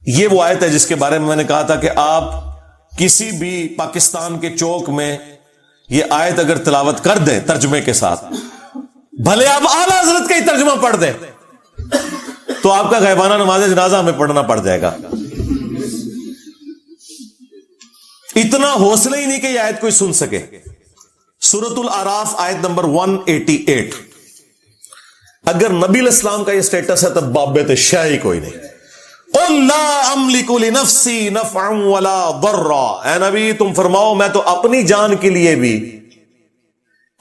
یہ وہ آیت ہے جس کے بارے میں نے کہا تھا کہ آپ کسی بھی پاکستان کے چوک میں یہ آیت اگر تلاوت کر دیں ترجمے کے ساتھ، بھلے آپ اعلیٰ حضرت کا ہی ترجمہ پڑھ دیں، تو آپ کا غیبانہ نماز جنازہ ہمیں پڑھنا پڑ جائے گا۔ اتنا حوصلہ ہی نہیں کہ یہ آیت کوئی سن سکے۔ سورۃ الاعراف آیت نمبر 188، اگر نبی علیہ السلام کا یہ سٹیٹس ہے تب بابت شاہ ہی کوئی نہیں۔ قُلْ لَا أَمْلِكُ لِنَفْسِي نَفْعًا وَلَا ضَرًّا، اے نبی تم فرماؤ میں تو اپنی جان کے لیے بھی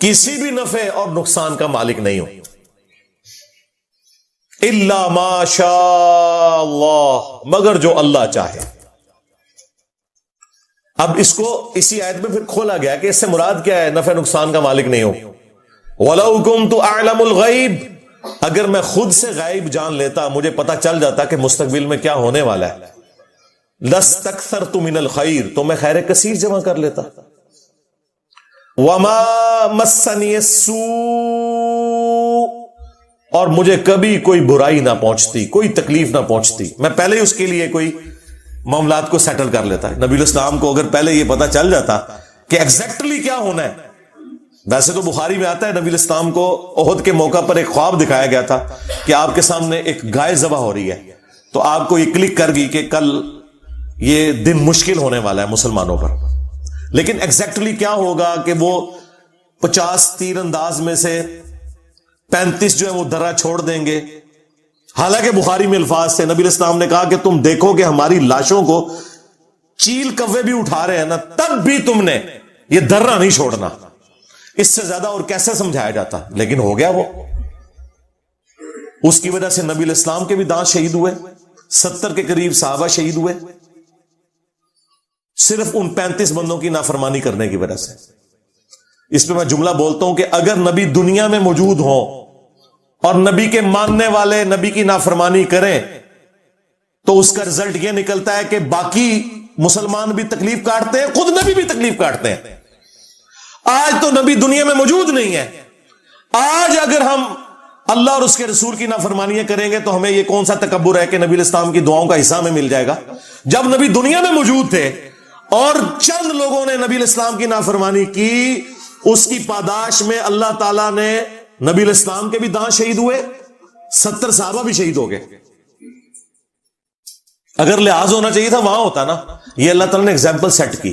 کسی بھی نفع اور نقصان کا مالک نہیں ہوں، اِلَّا مَا شَاءَ اللَّهُ، مگر جو اللہ چاہے۔ اب اس کو اسی آیت میں پھر کھولا گیا کہ اس سے مراد کیا ہے نفع نقصان کا مالک نہیں ہوں۔ وَلَوْ كُنْتُ أَعْلَمُ الْغَيْبَ، اگر میں خود سے غائب جان لیتا، مجھے پتا چل جاتا کہ مستقبل میں کیا ہونے والا ہے، لَاسْتَكْثَرْتُ مِنَ الْخَيْرِ، تو میں خیر کثیر جمع کر لیتا۔ وَمَا مَسَّنِيَ السُّوءُ، اور مجھے کبھی کوئی برائی نہ پہنچتی، کوئی تکلیف نہ پہنچتی، میں پہلے ہی اس کے لیے کوئی معاملات کو سیٹل کر لیتا ہے۔ نبی علیہ السلام کو اگر پہلے یہ پتا چل جاتا کہ ایگزیکٹلی کیا ہونا ہے، ویسے تو بخاری میں آتا ہے نبی علیہ السلام کو احد کے موقع پر ایک خواب دکھایا گیا تھا کہ آپ کے سامنے ایک گائے ذبح ہو رہی ہے، تو آپ کو یہ کلک کر گئی کہ کل یہ دن مشکل ہونے والا ہے مسلمانوں پر، لیکن ایگزیکٹلی کیا ہوگا کہ وہ 50 تیر انداز میں سے 35 جو ہے وہ درہ چھوڑ دیں گے۔ حالانکہ بخاری میں الفاظ سے نبی علیہ السلام نے کہا کہ تم دیکھو کہ ہماری لاشوں کو چیل کوے بھی اٹھا رہے ہیں نا، تب بھی تم نے یہ درہ نہیں چھوڑنا۔ اس سے زیادہ اور کیسے سمجھایا جاتا، لیکن ہو گیا وہ۔ اس کی وجہ سے نبی علیہ السلام کے بھی دانت شہید ہوئے، 70 کے قریب صحابہ شہید ہوئے، صرف ان 35 بندوں کی نافرمانی کرنے کی وجہ سے۔ اس پہ میں جملہ بولتا ہوں کہ اگر نبی دنیا میں موجود ہوں اور نبی کے ماننے والے نبی کی نافرمانی کریں تو اس کا رزلٹ یہ نکلتا ہے کہ باقی مسلمان بھی تکلیف کاٹتے ہیں، خود نبی بھی تکلیف کاٹتے ہیں۔ آج تو نبی دنیا میں موجود نہیں ہے، آج اگر ہم اللہ اور اس کے رسول کی نافرمانیاں کریں گے تو ہمیں یہ کون سا تکبر ہے کہ نبی علیہ السلام کی دعاؤں کا حصہ ہمیں مل جائے گا؟ جب نبی دنیا میں موجود تھے اور چند لوگوں نے نبی علیہ السلام کی نافرمانی کی، اس کی پاداش میں اللہ تعالیٰ نے نبی علیہ السلام کے بھی دانت شہید ہوئے، 70 صحابہ بھی شہید ہو گئے۔ اگر لحاظ ہونا چاہیے تھا وہاں ہوتا نا۔ یہ اللہ تعالیٰ نے ایگزامپل سیٹ کی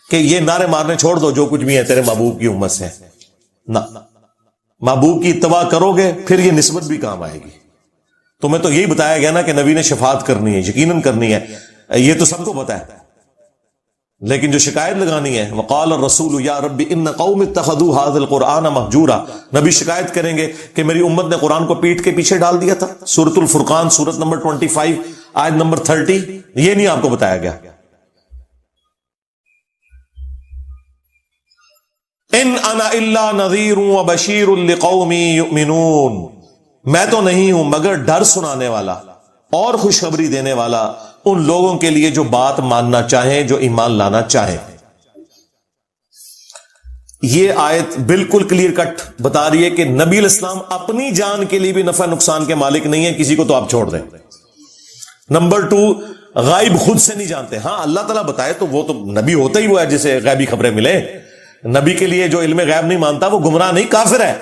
کہ یہ نعرے مارنے چھوڑ دو، جو کچھ بھی ہے تیرے محبوب کی امت سے نہ، محبوب کی اتباع کرو گے پھر یہ نسبت بھی کام آئے گی۔ تمہیں تو یہی بتایا گیا نا کہ نبی نے شفاعت کرنی ہے، یقیناً کرنی ہے، یہ تو سب کو پتا ہے، لیکن جو شکایت لگانی ہے وقال الرسول یا رب ان قوم اتخذوا هذا القرآن مہجورا، نبی شکایت کریں گے کہ میری امت نے قرآن کو پیٹ کے پیچھے ڈال دیا تھا۔ سورۃ الفرقان سورت نمبر 25 آیت نمبر 30، یہ نہیں آپ کو بتایا گیا؟ ان انا الا نذیر وبشیر لقوم یؤمنون، میں تو نہیں ہوں مگر ڈر سنانے والا اور خوشخبری دینے والا ان لوگوں کے لیے جو بات ماننا چاہیں، جو ایمان لانا چاہیں۔ یہ آیت بالکل کلیئر کٹ بتا رہی ہے کہ نبی علیہ السلام اپنی جان کے لیے بھی نفع نقصان کے مالک نہیں ہے، کسی کو تو آپ چھوڑ دیں۔ نمبر 2، غائب خود سے نہیں جانتے۔ ہاں اللہ تعالیٰ بتائے تو وہ تو نبی ہوتا ہی وہ ہے جسے غیبی خبریں ملے۔ نبی کے لیے جو علم غیب نہیں مانتا وہ گمراہ نہیں، کافر ہے،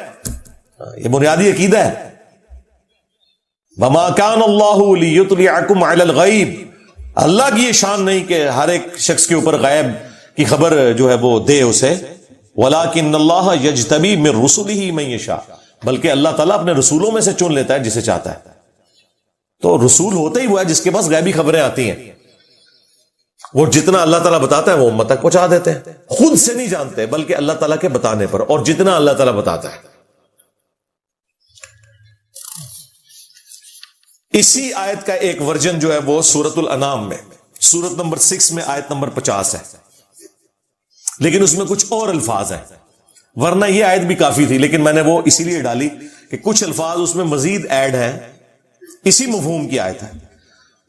یہ بنیادی عقیدہ ہے۔ وَمَا كَانَ اللَّهُ لِيُطْلِعَكُمْ عَلَى الْغَيْبِ، اللہ کی یہ شان نہیں کہ ہر ایک شخص کے اوپر غیب کی خبر جو ہے وہ دے اسے۔ وَلَكِنَّ اللَّهَ يَجْتَبِي مِن رُّسُلِهِ مَن يَشَاءُ، بلکہ اللہ تعالیٰ اپنے رسولوں میں سے چن لیتا ہے جسے چاہتا ہے۔ تو رسول ہوتا ہی وہ ہے جس کے پاس غیبی خبریں آتی ہیں، وہ جتنا اللہ تعالیٰ بتاتا ہے وہ امت تک پہنچا دیتے ہیں، خود سے نہیں جانتے بلکہ اللہ تعالیٰ کے بتانے پر، اور جتنا اللہ تعالیٰ بتاتا ہے۔ اسی آیت کا ایک ورژن جو ہے وہ سورۃ الانعام میں سورت نمبر 6 میں آیت نمبر 50 ہے، لیکن اس میں کچھ اور الفاظ ہیں، ورنہ یہ آیت بھی کافی تھی، لیکن میں نے وہ اسی لیے ڈالی کہ کچھ الفاظ اس میں مزید ایڈ ہیں، اسی مفہوم کی آیت ہے۔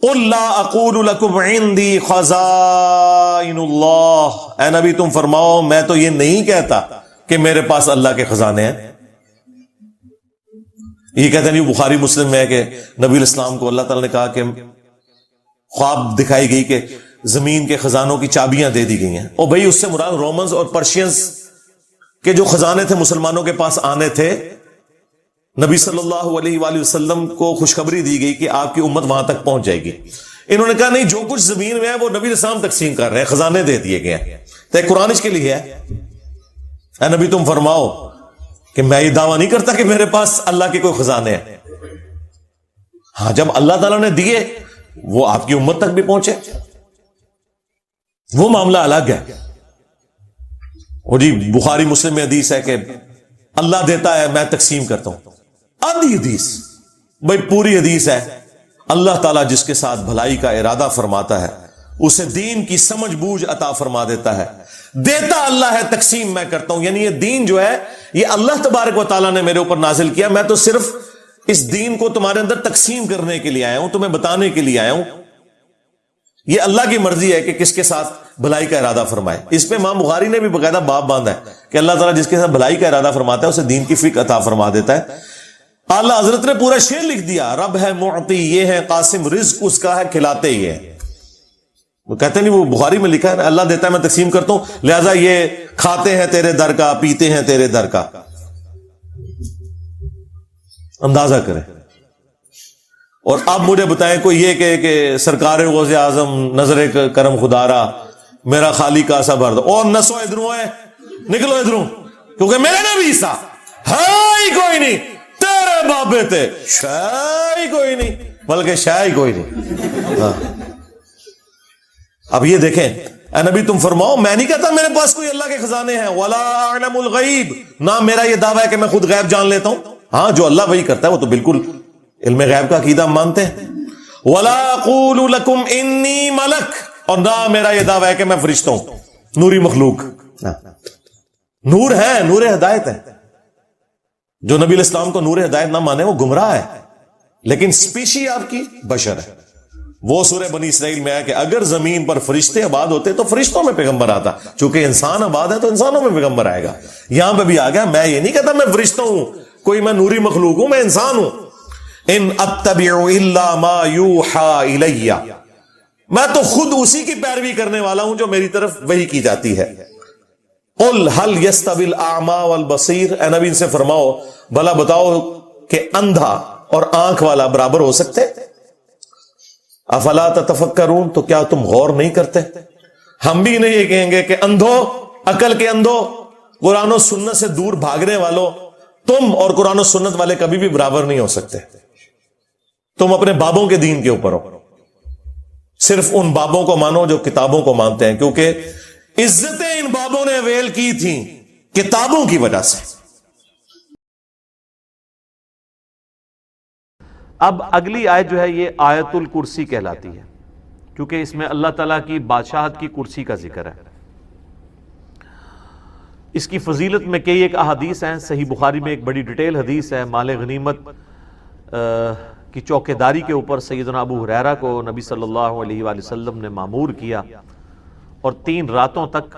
قُلْ لَا أَقُولُ لَكُمْ عِنْدِي خَزَائِنُ اللَّهِ، اے نبی تم فرماؤ میں تو یہ نہیں کہتا کہ میرے پاس اللہ کے خزانے ہیں۔ یہ کہتے ہیں بخاری مسلم میں ہے کہ نبی علیہ السلام کو اللہ تعالیٰ نے کہا کہ خواب دکھائی گئی کہ زمین کے خزانوں کی چابیاں دے دی گئی ہیں، اور بھائی اس سے مراد رومنز اور پرشینز کے جو خزانے تھے مسلمانوں کے پاس آنے تھے، نبی صلی اللہ علیہ وآلہ وسلم کو خوشخبری دی گئی کہ آپ کی امت وہاں تک پہنچ جائے گی۔ انہوں نے کہا نہیں، جو کچھ زمین میں ہے وہ نبی السلام تقسیم کر رہے ہیں، خزانے دے دیے گئے ہیں، تو ایک قرآن اس کے لیے ہے، اے نبی تم فرماؤ کہ میں یہ دعویٰ نہیں کرتا کہ میرے پاس اللہ کے کوئی خزانے ہیں، ہاں جب اللہ تعالیٰ نے دیے وہ آپ کی امت تک بھی پہنچے، وہ معاملہ الگ ہے۔ اور جی بخاری مسلم میں حدیث ہے کہ اللہ دیتا ہے میں تقسیم کرتا ہوں، آدھی حدیث، بھائی پوری حدیث ہے، اللہ تعالیٰ جس کے ساتھ بھلائی کا ارادہ فرماتا ہے اسے دین کی سمجھ بوجھ عطا فرما دیتا ہے، دیتا اللہ ہے، تقسیم میں کرتا ہوں، یعنی یہ دین جو ہے یہ اللہ تبارک و تعالیٰ نے میرے اوپر نازل کیا، میں تو صرف اس دین کو تمہارے اندر تقسیم کرنے کے لیے آیا ہوں، تمہیں بتانے کے لیے آیا ہوں، یہ اللہ کی مرضی ہے کہ کس کے ساتھ بھلائی کا ارادہ فرمائے۔ اس پہ امام بخاری نے بھی باقاعدہ باب باندھا ہے کہ اللہ تعالیٰ جس کے ساتھ بھلائی کا ارادہ فرماتا ہے اسے دین کی فکر عطا فرما دیتا ہے۔ اعلیٰ حضرت نے پورا شعر لکھ دیا، رب ہے معطی یہ ہے قاسم، رزق اس کا ہے کھلاتے یہ ہے۔ وہ کہتے نہیں، وہ بخاری میں لکھا ہے اللہ دیتا ہے میں تقسیم کرتا ہوں، لہذا یہ کھاتے ہیں تیرے در کا، پیتے ہیں تیرے در کا، اندازہ کریں۔ اور اب مجھے بتائیں کوئی یہ کہ سرکار غوث اعظم نظر کرم خدارا میرا خالی کا سا بھر دو، اور نسو ادھروں ہے، نکلو ادھروں، کیونکہ میرے نبی عیسیٰ ہے ہی کوئی نہیں، تیرے بابے تھے شے ہی کوئی نہیں، بلکہ شے ہی کوئی نہیں۔ ہاں اب یہ دیکھیں، اے نبی تم فرماؤ میں نہیں کہتا میرے پاس کوئی اللہ کے خزانے ہیں، ولا اعلم الغیب، نہ میرا یہ دعویٰ ہے کہ میں خود غیب جان لیتا ہوں، ہاں جو اللہ وہی کرتا ہے وہ تو بالکل علم غیب کا عقیدہ ہم مانتے ہیں، ولا اقول لکم انی ملک، اور نہ میرا یہ دعویٰ ہے کہ میں فرشتہ ہوں، نوری مخلوق، نور ہے، نور ہدایت ہے، جو نبی علیہ السلام کو نور ہدایت نہ مانے وہ گمراہ ہے، لیکن سپیشی آپ کی بشر ہے۔ وہ سورہ بنی اسرائیل میں ہے کہ اگر زمین پر فرشتے آباد ہوتے تو فرشتوں میں پیغمبر آتا، چونکہ انسان آباد ہے تو انسانوں میں پیغمبر آئے گا۔ یہاں پہ بھی آ گیا، میں یہ نہیں کہتا میں فرشتہ ہوں، کوئی میں نوری مخلوق ہوں، میں انسان ہوں۔ ان اتبع الا ما یوحى الی، میں تو خود اسی کی پیروی کرنے والا ہوں جو میری طرف وحی کی جاتی ہے۔ قل هل يستوي الاعمى والبصير، اے نبی ان سے فرماؤ بھلا بتاؤ کہ اندھا اور آنکھ والا برابر ہو سکتے؟ افلا تتفکرون، تو کیا تم غور نہیں کرتے؟ ہم بھی نہیں یہ کہیں گے کہ اندھو، عقل کے اندھو، قرآن و سنت سے دور بھاگنے والوں، تم اور قرآن و سنت والے کبھی بھی برابر نہیں ہو سکتے۔ تم اپنے بابوں کے دین کے اوپر ہو، صرف ان بابوں کو مانو جو کتابوں کو مانتے ہیں، کیونکہ عزتیں ان بابوں نے اویل کی تھیں کتابوں کی وجہ سے۔ اب اگلی آیت جو ہے یہ آیت الکرسی کہلاتی ہے، کیونکہ اس میں اللہ تعالیٰ کی بادشاہت کی کرسی کا ذکر ہے۔ اس کی فضیلت میں کئی ایک احادیث ہیں، صحیح بخاری میں ایک بڑی ڈیٹیل حدیث ہے، مال غنیمت کی چوکیداری کے اوپر سیدنا ابو ہریرہ کو نبی صلی اللہ علیہ وآلہ وسلم نے مامور کیا، اور 3 راتوں تک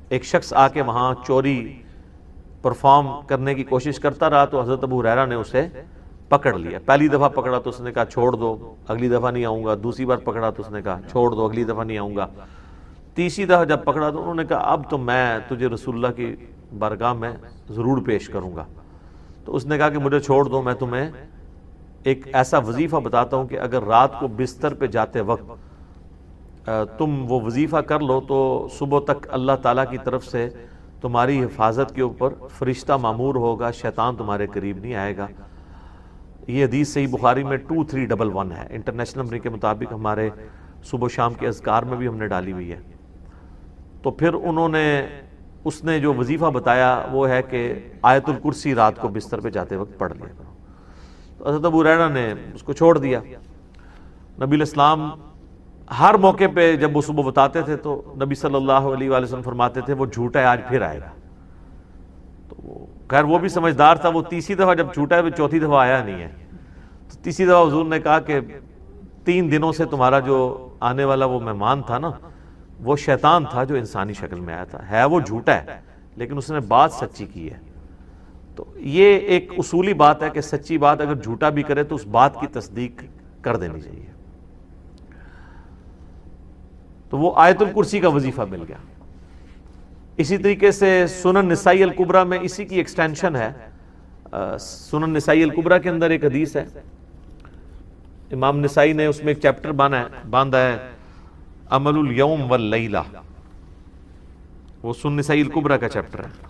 ایک شخص آ کے وہاں چوری پرفارم کرنے کی کوشش کرتا رہا، تو حضرت ابو ہریرہ نے اسے پکڑ لیا۔ پہلی دفعہ پکڑا تو اس نے کہا چھوڑ دو، اگلی دفعہ نہیں آؤں گا، دوسری بار پکڑا تو اس نے کہا چھوڑ دو، اگلی دفعہ نہیں آؤں گا، تیسری دفعہ جب پکڑا تو انہوں نے کہا اب تو میں تجھے رسول اللہ کی بارگاہ میں ضرور پیش کروں گا۔ تو اس نے کہا کہ مجھے چھوڑ دو، میں تمہیں ایک ایسا وظیفہ بتاتا ہوں کہ اگر رات کو بستر پہ جاتے وقت تم وہ وظیفہ کر لو تو صبح تک اللہ تعالیٰ کی طرف سے تمہاری حفاظت کے اوپر فرشتہ مامور ہوگا، شیطان تمہارے قریب نہیں آئے گا۔ یہ حدیث صحیح بخاری میں 2311 ہے، انٹرنیشنل نمبر کے مطابق ہمارے صبح و شام کے اذکار میں بھی ہم نے ڈالی ہوئی ہے۔ تو پھر اس نے جو وظیفہ بتایا وہ ہے کہ آیت الکرسی رات کو بستر پہ جاتے وقت پڑھ لیا کرو۔ تو حضرت ابو ہریرہ نے اس کو چھوڑ دیا۔ نبی علیہ السلام ہر موقع پہ جب وہ صبح بتاتے تھے تو نبی صلی اللہ علیہ وآلہ وسلم فرماتے تھے وہ جھوٹا ہے، آج پھر آئے گا۔ تو خیر وہ بھی سمجھدار تھا، وہ تیسری دفعہ جب جھوٹا ہے وہ چوتھی دفعہ آیا نہیں ہے۔ تو تیسری دفعہ حضور نے کہا کہ 3 دنوں سے تمہارا جو آنے والا وہ مہمان تھا نا، وہ شیطان تھا جو انسانی شکل میں آیا تھا، ہے وہ جھوٹا ہے لیکن اس نے بات سچی کی ہے۔ تو یہ ایک اصولی بات ہے کہ سچی بات اگر جھوٹا بھی کرے تو اس بات کی تصدیق کر دینی چاہیے۔ تو وہ آیت الکرسی کا وظیفہ مل گیا۔ اسی طریقے سے سنن نسائی الکبریٰ میں اسی کی ایکسٹینشن ہے۔ سنن نسائی الکبریٰ کے اندر ایک حدیث ہے، امام نسائی نے اس میں ایک چیپٹر باندھا ہے عمل الیوم واللیلہ، وہ سنن نسائی الکبریٰ کا چیپٹر ہے۔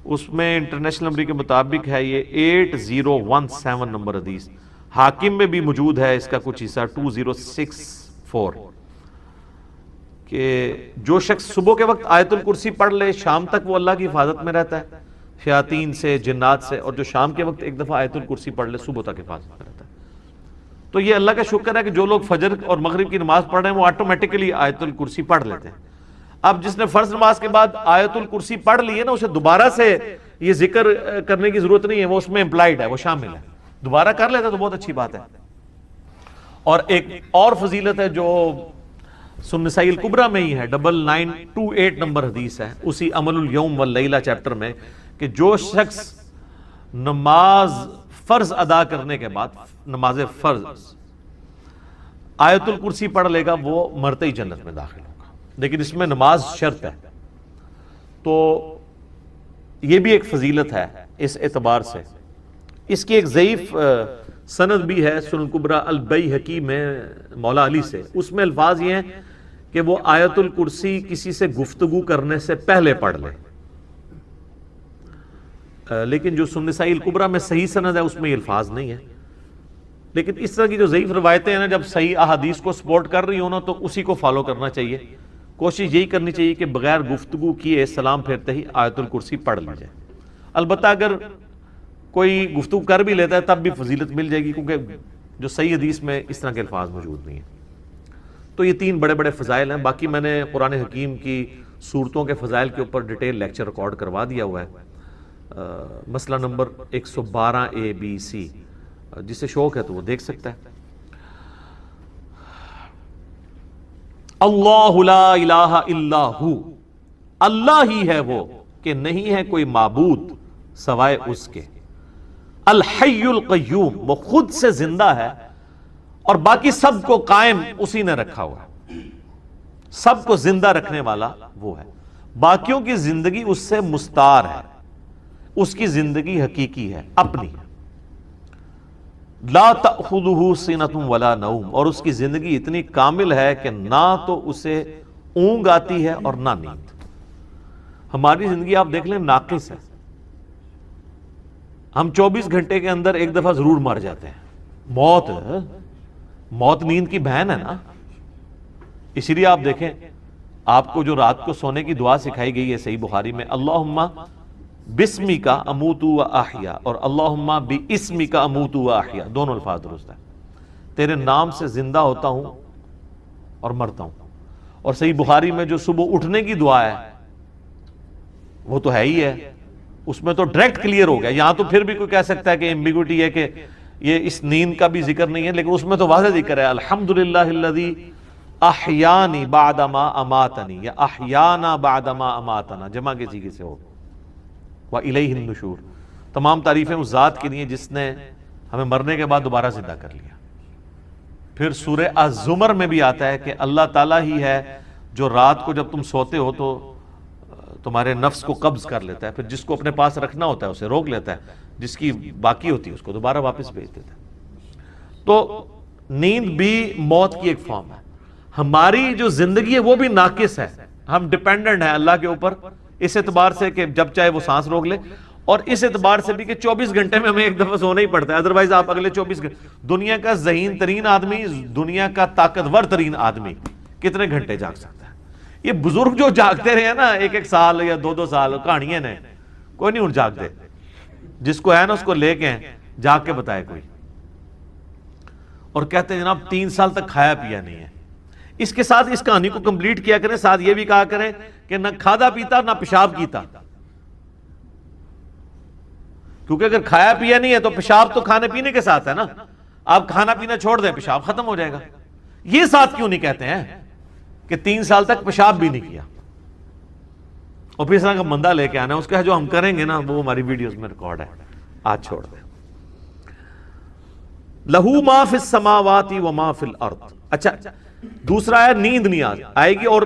اس میں انٹرنیشنل نمبر کے مطابق ہے یہ 8017 نمبر حدیث، حاکم میں بھی موجود ہے اس کا کچھ حصہ 2064، کہ جو شخص صبح کے وقت آیت الکرسی پڑھ لے شام تک وہ اللہ کی حفاظت میں رہتا ہے شیاطین سے، جنات سے، اور جو شام کے وقت ایک دفعہ آیت الکرسی پڑھ لے صبح تک حفاظت میں رہتا ہے۔ تو یہ اللہ کا شکر ہے کہ جو لوگ فجر اور مغرب کی نماز پڑھ رہے ہیں وہ آٹومیٹکلی آیت الکرسی پڑھ لیتے ہیں۔ اب جس نے فرض نماز کے بعد آیت الکرسی پڑھ لی ہے نا، اسے دوبارہ سے یہ ذکر کرنے کی ضرورت نہیں ہے، وہ اس میں امپلائڈ ہے، وہ شامل ہے، دوبارہ کر لیتا تو بہت اچھی بات ہے۔ اور ایک اور فضیلت ہے جو سنن نسائی الکبریٰ میں ہی ہے، 9928 نمبر حدیث ہے اسی عمل الیوم واللیلہ چیپٹر میں، کہ جو شخص نماز فرض ادا کرنے کے بعد، نماز فرض آیت الکرسی پڑھ لے گا وہ مرتے ہی جنت میں داخل ہوگا، لیکن اس میں نماز شرط ہے۔ تو یہ بھی ایک فضیلت ہے اس اعتبار سے۔ اس کی ایک ضعیف سند بھی ہے سنن کبریٰ البیہقی میں مولا علی سے، اس میں الفاظ یہ ہیں کہ وہ آیت الکرسی کسی سے گفتگو کرنے سے پہلے پڑھ لے، لیکن جو سنن نسائی الکبریٰ میں صحیح سند ہے اس میں یہ الفاظ نہیں ہے۔ لیکن اس طرح کی جو ضعیف روایتیں ہیں نا، جب صحیح احادیث کو سپورٹ کر رہی ہوں نا تو اسی کو فالو کرنا چاہیے، کوشش یہی کرنی چاہیے کہ بغیر گفتگو کیے سلام پھیرتے ہی آیت الکرسی پڑھ لی جائے۔ البتہ اگر کوئی گفتگو کر بھی لیتا ہے تب بھی فضیلت مل جائے گی، کیونکہ جو صحیح حدیث میں اس طرح کے الفاظ موجود نہیں ہیں۔ تو یہ 3 بڑے بڑے فضائل ہیں، باقی میں نے قرآن حکیم کی صورتوں کے فضائل کے اوپر ڈیٹیل لیکچر ریکارڈ کروا دیا ہوا ہے، مسئلہ نمبر 112 ABC، جسے شوق ہے تو وہ دیکھ سکتا ہے۔ اللہ لا الہ الا ہو، اللہ ہی ہے وہ کہ نہیں ہے کوئی معبود سوائے اس کے، الحی القیوم، وہ خود سے زندہ ہے اور باقی سب کو قائم اسی نے رکھا ہوا ہے، سب کو زندہ رکھنے والا وہ ہے، باقیوں کی زندگی اس سے مستعار ہے، اس کی زندگی حقیقی ہے، اپنی ہے۔ لا تأخذہ سنۃ ولا نوم، اور اس کی زندگی اتنی کامل ہے کہ نہ تو اسے اونگ آتی ہے اور نہ نیند۔ ہماری زندگی آپ دیکھ لیں ناقص ہے، ہم 24 گھنٹے کے اندر ایک دفعہ ضرور مر جاتے ہیں۔ موت نیند کی بہن ہے نا، اسی لیے آپ دیکھیں آپ کو جو رات کو سونے کی دعا سکھائی گئی ہے صحیح بخاری میں، اللہم بسمک اموت و احیا، اور اللہم باسمک اموت و احیا، دونوں الفاظ درست ہیں، تیرے نام سے زندہ ہوتا ہوں اور مرتا ہوں۔ اور صحیح بخاری میں جو صبح اٹھنے کی دعا ہے وہ تو ہے ہی ہے، اس میں تو ڈائریکٹ کلیئر ہو گیا۔ یہاں تو پھر بھی کوئی کہہ سکتا ہے کہ ایمبیگوٹی ہے کہ یہ اس نیند کا بھی ذکر نہیں ہے، لیکن اس میں تو واضح ذکر ہے، الحمدللہ الذی احیانی بعد ما اماتنی، یا احیانا بعد ما اماتنا، جمع کے سیغے سے ہو، وَإِلَيْهِ النُّشُورُ، تمام تعریفیں اس ذات کے لیے جس نے ہمیں مرنے کے بعد دوبارہ زندہ کر لیا۔ پھر سورہ الزمر میں بھی آتا ہے کہ اللہ تعالیٰ ہی ہے جو رات کو جب تم سوتے ہو تو تمہارے نفس کو قبض کر لیتا ہے، پھر جس کو اپنے پاس رکھنا ہوتا ہے اسے روک لیتا ہے، جس کی باقی ہوتی ہے اس کو دوبارہ واپس بھیج دیتا ہے۔ تو نیند بھی موت کی ایک فارم ہے۔ ہماری جو زندگی ہے وہ بھی ناقص ہے، ہم ڈیپینڈنٹ ہیں اللہ کے اوپر، اس اعتبار سے کہ جب چاہے وہ سانس روک لے، اور اس اعتبار سے بھی کہ 24 گھنٹے میں ہمیں ایک دفعہ سونا ہی پڑتا ہے، ادروائز آپ اگلے 24 گھنٹے، دنیا کا ذہین ترین آدمی، دنیا کا طاقتور ترین آدمی کتنے گھنٹے جاگ سکتا ہے؟ یہ بزرگ جو جاگتے رہے ہیں نا 1-1 سال یا 2-2 سال، کہانیاں نے، کوئی نہیں اٹھ جاگتے، جس کو ہے نا اس کو لے کے جاگ کے بتائے کوئی، اور کہتے ہیں جناب 3 سال تک کھایا پیا نہیں ہے۔ اس کے ساتھ اس کہانی کو کمپلیٹ کیا کریں، ساتھ یہ بھی کہا کریں کہ نہ کھادا پیتا نہ پیشاب کیتا، کیونکہ اگر کھایا پیا نہیں ہے تو پیشاب تو کھانے پینے کے ساتھ ہے نا، آپ کھانا پینا چھوڑ دیں پیشاب ختم ہو جائے گا۔ یہ ساتھ کیوں نہیں کہتے ہیں کہ 3 سال تک پیشاب بھی نہیں کیا، اور پھر اس طرح کا بندہ لے کے آنا ہے، اس کا جو ہم کریں گے نا وہ ہماری ویڈیوز میں ریکارڈ ہے، آج چھوڑ دیں۔ لہو ما فی السماوات و ما فی الارض، اچھا دوسرا ہے نیند نہیں آئے گی اور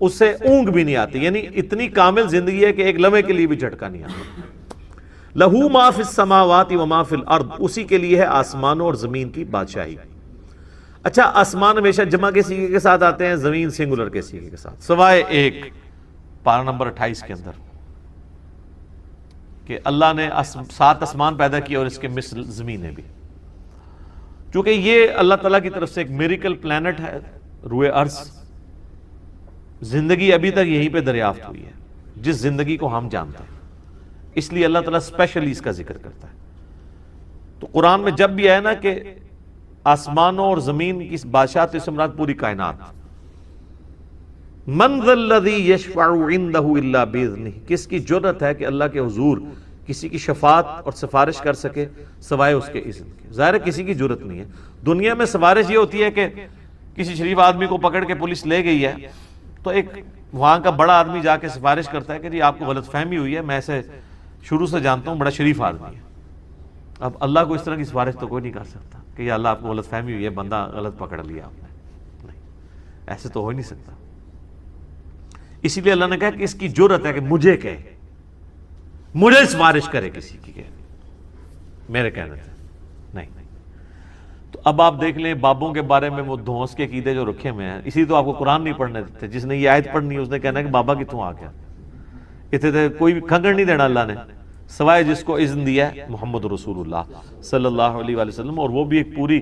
اس سے اونگ بھی نہیں آتی، یعنی اتنی کامل زندگی ہے کہ ایک لمحے کے لیے بھی جھٹکا نہیں آتا۔ لہو ما فی السماوات و ما فی الارض، اسی کے لیے ہے آسمانوں اور زمین کی بادشاہی۔ اچھا، آسمان ہمیشہ جمع کے سیغے کے ساتھ آتے ہیں، زمین سنگولر کے سیغے کے ساتھ، سوائے ایک پارہ نمبر 28 کے اندر کہ اللہ نے 7 آسمان پیدا کیا اور اس کے مثل زمینیں بھی، چونکہ یہ اللہ تعالیٰ کی طرف سے ایک میریکل پلانٹ ہے روئے ارض، زندگی ابھی تک یہیں پہ دریافت ہوئی ہے جس زندگی کو ہم جانتے ہیں، اس لیے اللہ تعالیٰ اسپیشلی اس کا ذکر کرتا ہے۔ تو قرآن میں جب بھی آئے نا کہ آسمانوں اور زمین کی بادشاہت، اس سے مراد پوری کائنات، من ذا الذی یشفع عندہ الا باذنہ، کس کی جرأت ہے کہ اللہ کے حضور کسی کی شفاعت اور سفارش کر سکے سوائے اس کے اذن کے؟ ظاہر ہے کسی کی جرأت نہیں ہے۔ دنیا میں سفارش یہ ہوتی ہے کہ کسی شریف آدمی کو پکڑ کے پولیس لے گئی ہے تو ایک وہاں کا بڑا آدمی جا کے سفارش کرتا ہے کہ جی آپ کو غلط فہمی ہوئی ہے، میں اسے شروع سے جانتا ہوں، بڑا شریف آدمی ہے۔ اب اللہ کو اس طرح کی سفارش تو کوئی نہیں کر سکتا کہ یا اللہ آپ کو غلط فہمی ہوئی ہے، بندہ غلط پکڑ لیا آپ نے، نہیں، ایسے تو ہو ہی نہیں سکتا۔ اسی لیے اللہ نے کہا کہ اس کی جرأت ہے کہ مجھے کہے، مجھے سفارش کرے کسی کی، کہ میرے کہنے سے نہیں۔ تو اب آپ دیکھ لیں بابوں کے بارے میں وہ دھونس کے عقیدے جو رکھے ہوئے ہیں، اسی تو آپ کو قرآن نہیں پڑھنے دیتے، جس نے یہ آیت پڑھنی ہے اس نے کہنا ہے کہ بابا کتوں آ گیا، اتنے کوئی کھنگڑ نہیں دینا اللہ نے، سوائے جس کو اذن دیا ہے محمد رسول اللہ صلی اللہ علیہ وآلہ وسلم، اور وہ بھی ایک پوری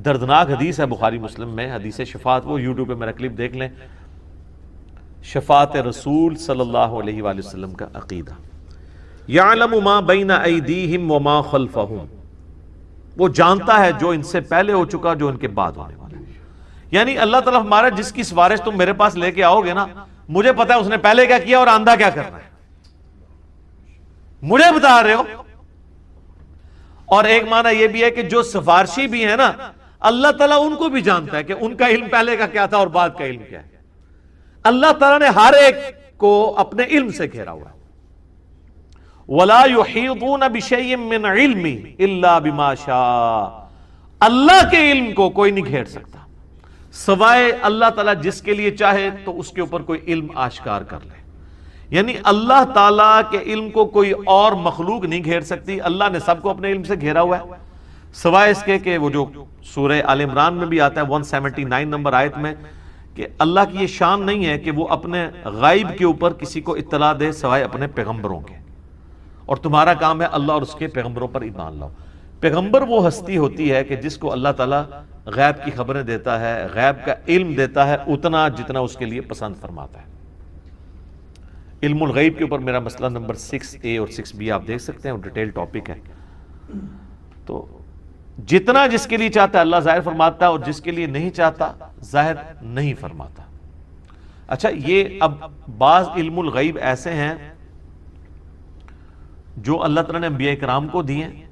دردناک حدیث ہے بخاری مسلم میں، حدیث شفاعت، وہ یوٹیوب پہ میرا کلپ دیکھ لیں، شفاعت رسول صلی اللہ علیہ وآلہ وسلم کا عقیدہ۔ یعلم ما بین ایدیہم وما خلفہم، وہ جانتا ہے جو ان سے پہلے ہو چکا، جو ان کے بعد ہونے والا ہے۔ یعنی اللہ تعالیٰ ہمارا جس کی سفارش تم میرے پاس لے کے آؤ گے نا، مجھے پتا ہے اس نے پہلے کیا کیا اور آندہ کیا کرنا ہے، مجھے بتا رہے ہو۔ اور ایک معنی یہ بھی ہے کہ جو سفارشی بھی ہے نا، اللہ تعالیٰ ان کو بھی جانتا ہے کہ ان کا علم پہلے کا کیا تھا اور بعد کا علم کیا ہے۔ اللہ تعالیٰ نے ہر ایک کو اپنے علم سے گھیرا ہوا ہے۔ وَلَا يُحِيطُونَ بِشَيْءٍ مِّنْ عِلْمِهِ إِلَّا بِمَا شَاءَ، اللہ کے علم کو کوئی نہیں گھیر سکتا سوائے اللہ تعالیٰ جس کے لیے چاہے تو اس کے اوپر کوئی علم آشکار کر لے۔ یعنی اللہ تعالیٰ کے علم کو کوئی اور مخلوق نہیں گھیر سکتی، اللہ نے سب کو اپنے علم سے گھیرا ہوا ہے، سوائے اس کے کہ وہ جو سورہ آل عمران میں بھی آتا ہے 179 نمبر آیت میں کہ اللہ کی یہ شان نہیں ہے کہ وہ اپنے غائب کے اوپر کسی کو اطلاع دے سوائے اپنے پیغمبروں کے، اور تمہارا کام ہے اللہ اور اس کے پیغمبروں پر ایمان لاؤ۔ پیغمبر وہ ہستی ہوتی ہے کہ جس کو اللہ تعالیٰ غیب کی خبریں دیتا ہے، غیب کا علم دیتا ہے اتنا جتنا اس کے لیے پسند فرماتا ہے۔ علم الغیب کے اوپر میرا مسئلہ نمبر 6A اور 6B آپ دیکھ سکتے ہیں، وہ ڈیٹیل ٹاپک ہے۔ تو جتنا جس کے لیے چاہتا ہے اللہ ظاہر فرماتا ہے، اور جس کے لیے نہیں چاہتا ظاہر نہیں فرماتا۔ اچھا، یہ اب بعض علم الغیب ایسے ہیں جو اللہ تعالیٰ نے انبیاء کرام کو دیے ہیں،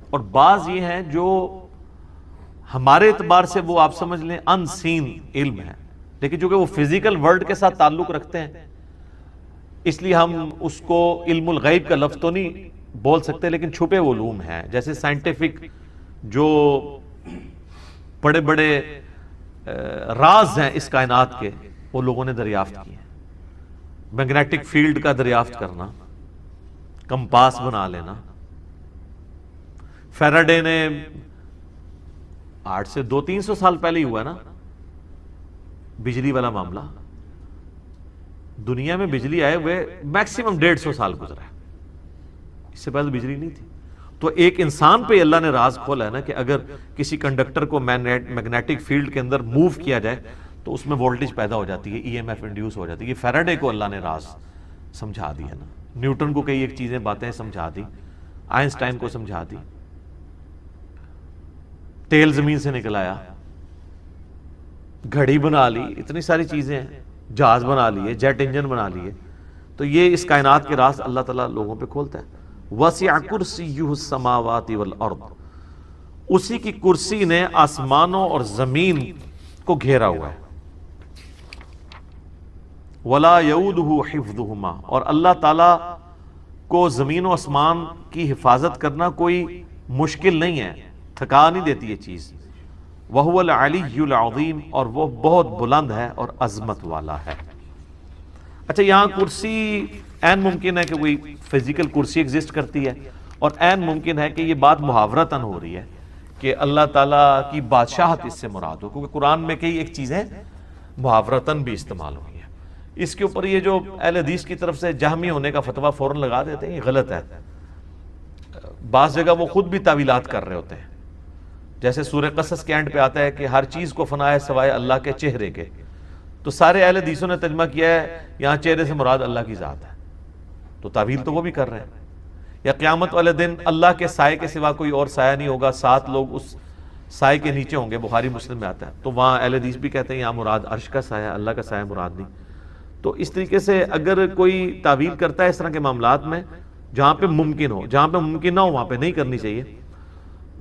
اور بعض یہ ہیں جو ہمارے اعتبار سے وہ آپ سمجھ لیں ان سین علم ہے، لیکن چونکہ وہ فزیکل ورلڈ کے ساتھ تعلق رکھتے ہیں اس لیے ہم اس کو علم الغیب کا لفظ تو نہیں بول سکتے، لیکن چھپے علوم ہیں، جیسے سائنٹیفک جو بڑے بڑے راز ہیں اس کائنات کے، وہ لوگوں نے دریافت کیے ہیں۔ میگنیٹک فیلڈ کا دریافت کرنا، کمپاس بنا لینا، فیراڈے نے 8 سے 200-300 سال پہلے ہی ہوا نا بجلی والا معاملہ، دنیا میں بجلی آئے ہوئے میکسیمم 150 سال گزرا ہے، اس سے پہلے بجلی نہیں تھی۔ تو ایک انسان پہ اللہ نے راز کھولا ہے نا کہ اگر کسی کنڈکٹر کو میگنیٹک فیلڈ کے اندر موو کیا جائے تو اس میں وولٹیج پیدا ہو جاتی ہے، EMF انڈیوس ہو جاتی ہے۔ یہ فیراڈے کو اللہ نے راز سمجھا دیا نا، نیوٹن کو کئی ایک چیزیں باتیں سمجھا دی، آئنسٹائن کو سمجھا دی، تیل زمین سے نکل آیا، گھڑی بنا لی، اتنی ساری چیزیں ہیں، جہاز بنا لیے، جیٹ انجن بنا لیے۔ تو یہ اس کائنات کے راز اللہ تعالیٰ لوگوں پہ کھولتا ہے۔ وسع کرسیہ السماوات والارض، اسی کی کرسی نے آسمانوں اور زمین کو گھیرا ہوا ہے۔ ولا یؤودہ حفظہما، اور اللہ تعالیٰ کو زمین و آسمان کی حفاظت کرنا کوئی مشکل نہیں ہے، تھکا نہیں دیتی یہ چیز۔ وَهُوَ الْعَلِيُّ الْعَظِيمُ، اور وہ بہت بلند ہے اور عظمت والا ہے۔ اچھا، یہاں کرسی عین ممکن ہے کہ کوئی فزیکل کرسی ایگزسٹ کرتی ہے، اور عین ممکن ہے کہ یہ بات محاورتاً ہو رہی ہے کہ اللہ تعالیٰ کی بادشاہت اس سے مراد ہو، کیونکہ قرآن میں کئی ایک چیزیں محاورتاً بھی استعمال ہوئی ہیں۔ اس کے اوپر یہ جو اہل حدیث کی طرف سے جہمی ہونے کا فتویٰ فوراً لگا دیتے ہیں، یہ غلط ہے۔ بعض جگہ وہ خود بھی تعویلات کر رہے ہوتے ہیں، جیسے سورہ قصص کے اینڈ پہ آتا ہے کہ ہر چیز کو فنا ہے سوائے اللہ کے چہرے کے، تو سارے اہل حدیثوں نے ترجمہ کیا ہے یہاں چہرے سے مراد اللہ کی ذات ہے، تو تعویل تو وہ بھی کر رہے ہیں۔ یا قیامت والے دن اللہ کے سائے کے سوا کوئی اور سایہ نہیں ہوگا، 7 لوگ اس سائے کے نیچے ہوں گے، بخاری مسلم میں آتا ہے، تو وہاں اہل حدیث بھی کہتے ہیں یہاں مراد عرش کا سایہ، اللہ کا سایہ مراد نہیں۔ تو اس طریقے سے اگر کوئی تعویل کرتا ہے اس طرح کے معاملات میں، جہاں پہ ممکن ہو، جہاں پہ ممکن نہ ہو وہاں پہ نہیں کرنی چاہیے۔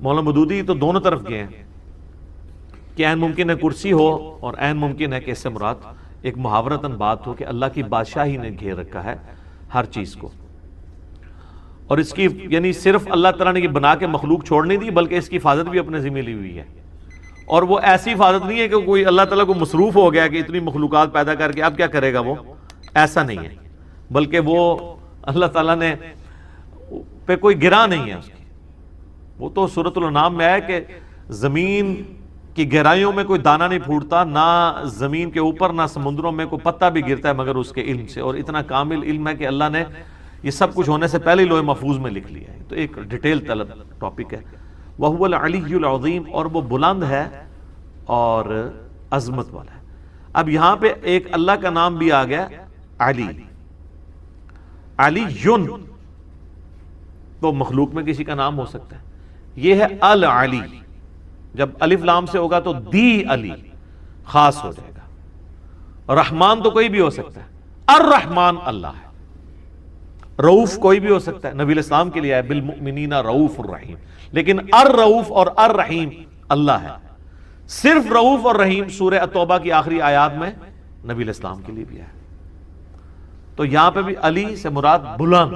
مولانا مودودی تو دونوں طرف گئے ہیں کہ عین ممکن ہے کرسی ہو، اور عین ممکن ہے کہ اس سے مراد ایک محاورتاً بات ہو کہ اللہ کی بادشاہی نے گھیر رکھا ہے ہر چیز کو، اور اس کی یعنی صرف اللہ تعالیٰ نے یہ بنا کے مخلوق چھوڑ نہیں دی، بلکہ اس کی حفاظت بھی اپنے ذمہ لی ہوئی ہے۔ اور وہ ایسی حفاظت نہیں ہے کہ کوئی اللہ تعالیٰ کو مصروف ہو گیا کہ اتنی مخلوقات پیدا کر کے اب کیا کرے گا، وہ ایسا نہیں ہے، بلکہ وہ اللہ تعالیٰ نے پہ کوئی گرا نہیں ہے اس کی۔ وہ تو سورۃ الانعام میں ہے کہ زمین کی گہرائیوں میں کوئی دانہ نہیں پھوٹتا، نہ زمین کے اوپر نہ سمندروں میں کوئی پتا بھی گرتا ہے مگر اس کے علم سے، اور اتنا کامل علم ہے کہ اللہ نے یہ سب کچھ ہونے سے پہلے ہی لوح محفوظ میں لکھ لیا ہے۔ تو ایک ڈیٹیل طلب ٹاپک ہے۔ وَهُوَ الْعَلِيُّ الْعَظِيمُ، اور وہ بلند ہے اور عظمت والا ہے۔ اب یہاں پہ ایک اللہ کا نام بھی آ گیا علی، علی یون، تو مخلوق میں کسی کا نام ہو سکتا ہے، یہ ہے العلی، جب الف لام سے ہوگا تو دی علی خاص ہو جائے گا۔ رحمان تو کوئی بھی ہو سکتا ہے، الرحمن اللہ ہے، رؤوف کوئی بھی ہو سکتا ہے، نبی علیہ السلام کے لیے ہے بالمؤمنین رؤوف الرحیم، لیکن الرؤوف اور الرحیم اللہ ہے۔ صرف رؤوف اور رحیم سورہ التوبہ کی آخری آیات میں نبی علیہ السلام کے لیے بھی ہے۔ تو یہاں پہ بھی علی سے مراد بلند،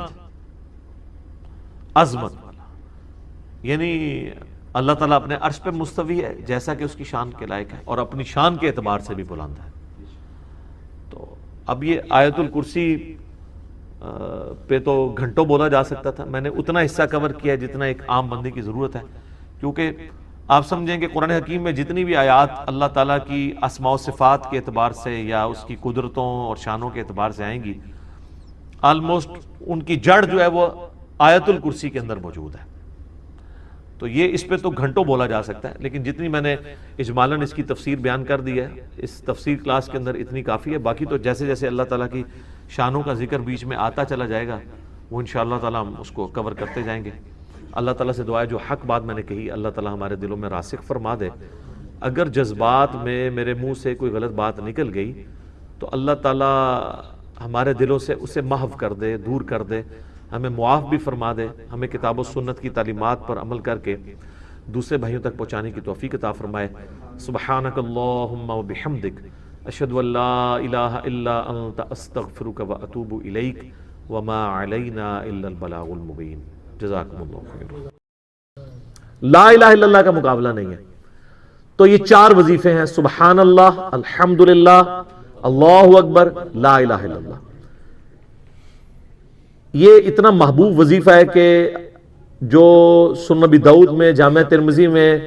عظمت والا، یعنی اللہ تعالیٰ اپنے عرش پہ مستوی ہے جیسا کہ اس کی شان کے لائق ہے، اور اپنی شان کے اعتبار سے بھی بلند ہے۔ تو اب یہ آیت الکرسی پہ تو گھنٹوں بولا جا سکتا تھا، میں نے اتنا حصہ کور کیا جتنا ایک عام بندے کی ضرورت ہے، کیونکہ آپ سمجھیں کہ قرآن حکیم میں جتنی بھی آیات اللہ تعالیٰ کی اسماء و صفات کے اعتبار سے یا اس کی قدرتوں اور شانوں کے اعتبار سے آئیں گی، آلموسٹ ان کی جڑ جو ہے وہ آیت الکرسی کے اندر موجود ہے۔ تو یہ اس پہ تو گھنٹوں بولا جا سکتا ہے، لیکن جتنی میں نے اجمالاً اس کی تفسیر بیان کر دی ہے اس تفسیر کلاس کے اندر اتنی کافی ہے۔ باقی تو جیسے جیسے اللہ تعالیٰ کی شانوں کا ذکر بیچ میں آتا چلا جائے گا وہ انشاءاللہ تعالیٰ ہم اس کو کور کرتے جائیں گے۔ اللہ تعالیٰ سے دعا ہے جو حق بات میں نے کہی اللہ تعالیٰ ہمارے دلوں میں راسخ فرما دے۔ اگر جذبات میں میرے منہ سے کوئی غلط بات نکل گئی تو اللہ تعالیٰ ہمارے دلوں سے اسے محو کر دے، دور کر دے، ہمیں معاف بھی فرما دے، ہمیں کتاب و سنت کی تعلیمات پر عمل کر کے دوسرے بھائیوں تک پہنچانے کی توفیق عطا فرمائے۔ سبحانک اللہم و بحمدک، اشہد ان لا الہ الا انت، استغفرک و اتوب الیک، وما علینا الا البلاغ المبین۔ جزاکم اللہ خیر۔ لا الہ الا اللہ کا مقابلہ نہیں ہے۔ تو یہ 4 وظیفے ہیں، سبحان اللہ، الحمدللہ، اللہ اکبر، لا الہ الا اللہ۔ یہ اتنا محبوب وظیفہ ہے کہ جو سنن نبی داؤد میں، جامع ترمذی میں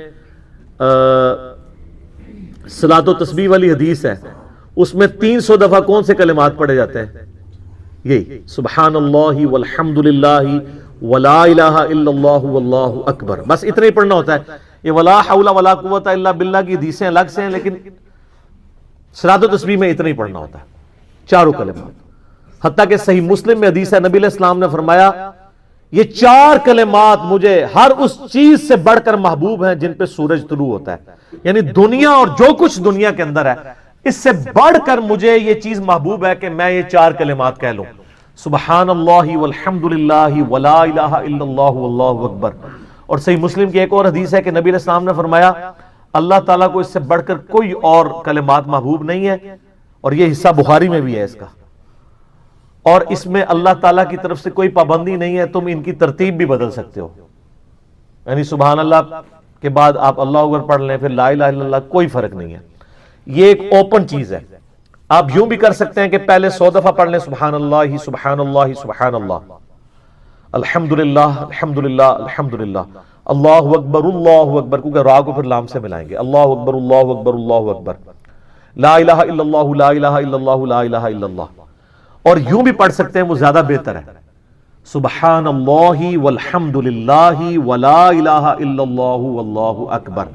صلاۃ و تسبیح والی حدیث ہے، اس میں 300 دفعہ کون سے کلمات پڑھے جاتے ہیں؟ یہی سبحان اللہ والحمدللہ ولا الہ الا اللہ واللہ اکبر، بس اتنا ہی پڑھنا ہوتا ہے۔ یہ ولا حول ولا قوت الا باللہ کی حدیثیں الگ سے ہیں، لیکن صلاۃ و تسبیح میں اتنا ہی پڑھنا ہوتا ہے، 4 کلمات۔ حتیٰ کہ صحیح مسلم میں حدیث ہے، نبی علیہ السلام نے فرمایا یہ 4 کلمات مجھے ہر اس چیز سے بڑھ کر محبوب ہیں جن پہ سورج طلوع ہوتا ہے، یعنی دنیا اور جو کچھ دنیا کے اندر ہے اس سے بڑھ کر مجھے یہ چیز محبوب ہے کہ میں یہ 4 کلمات کہہ لوں، سبحان اللہ والحمدللہ ولا الہ الا اللہ واللہ اکبر۔ اور صحیح مسلم کی ایک اور حدیث ہے کہ نبی علیہ السلام نے فرمایا اللہ تعالیٰ کو اس سے بڑھ کر کوئی اور کلمات محبوب نہیں ہے، اور یہ حصہ بخاری میں بھی ہے اس کا، اور اس میں اللہ تعالیٰ کی طرف سے کوئی پابندی نہیں ہے، تم ان کی ترتیب بھی بدل سکتے ہو، یعنی سبحان اللہ کے بعد آپ اللہ اکبر پڑھ لیں پھر لا الہ الا اللہ، کوئی فرق نہیں ہے، یہ ایک اوپن چیز ہے۔ آپ یوں بھی کر سکتے ہیں کہ پہلے 100 دفعہ پڑھ لیں سبحان اللہ سبحان اللہ سبحان اللہ، الحمدللہ الحمدللہ الحمدللہ، اللہ اکبر کیونکہ را کو پھر لام سے ملائیں گے، اللہ اکبر اللہ اکبر اللہ اکبر، لا الہ الا اللہ لا الہ الا اللہ لا الہ الا اللہ۔ اور یوں بھی پڑھ سکتے ہیں، وہ زیادہ بہتر ہے، سبحان اللہ والحمد للہ ولا الہ الا اللہ واللہ اکبر،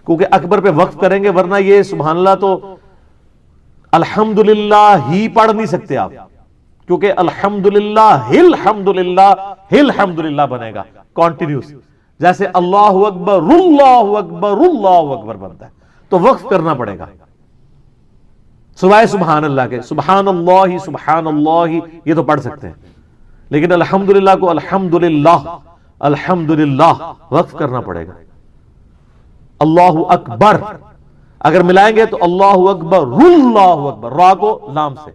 کیونکہ اکبر پہ وقف کریں گے، ورنہ یہ سبحان اللہ تو الحمدللہ ہی پڑھ نہیں سکتے آپ، کیونکہ الحمدللہ الحمدللہ بنے گا کانٹینیوس، جیسے اللہ اکبر بنتا ہے، تو وقف کرنا پڑے گا سوائے سبحان اللہ کے۔ سبحان اللہ یہ تو پڑھ سکتے ہیں، لیکن الحمدللہ کو الحمدللہ وقف کرنا پڑے گا۔ اللہ اکبر اگر ملائیں گے تو اللہ اکبر را کو لام سے،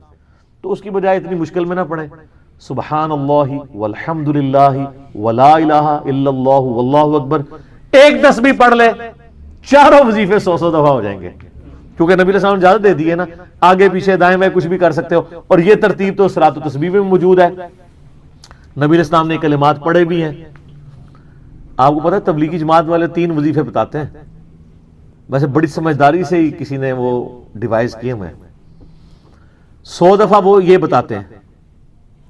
تو اس کی بجائے اتنی مشکل میں نہ پڑے، سبحان اللہ والحمدللہ ولا الہ الا اللہ واللہ اکبر، ایک تسبیح پڑھ لے، چاروں وظیفے 100 دفعہ ہو جائیں گے، کیونکہ نبی علیہ السلام نے اجازت دے دی ہے نا، آگے پیچھے دائیں بائیں کچھ بھی کر سکتے ہو، اور یہ ترتیب تو صلاۃ و تسبیح میں موجود ہے، نبی علیہ السلام نے کلمات پڑھے بھی ہیں۔ آپ کو پتہ ہے تبلیغی جماعت والے 3 وظیفے بتاتے ہیں، ویسے بڑی سمجھداری سے ہی کسی نے وہ ڈیوائز کیے ہوئے ہیں، 100 دفعہ وہ یہ بتاتے ہیں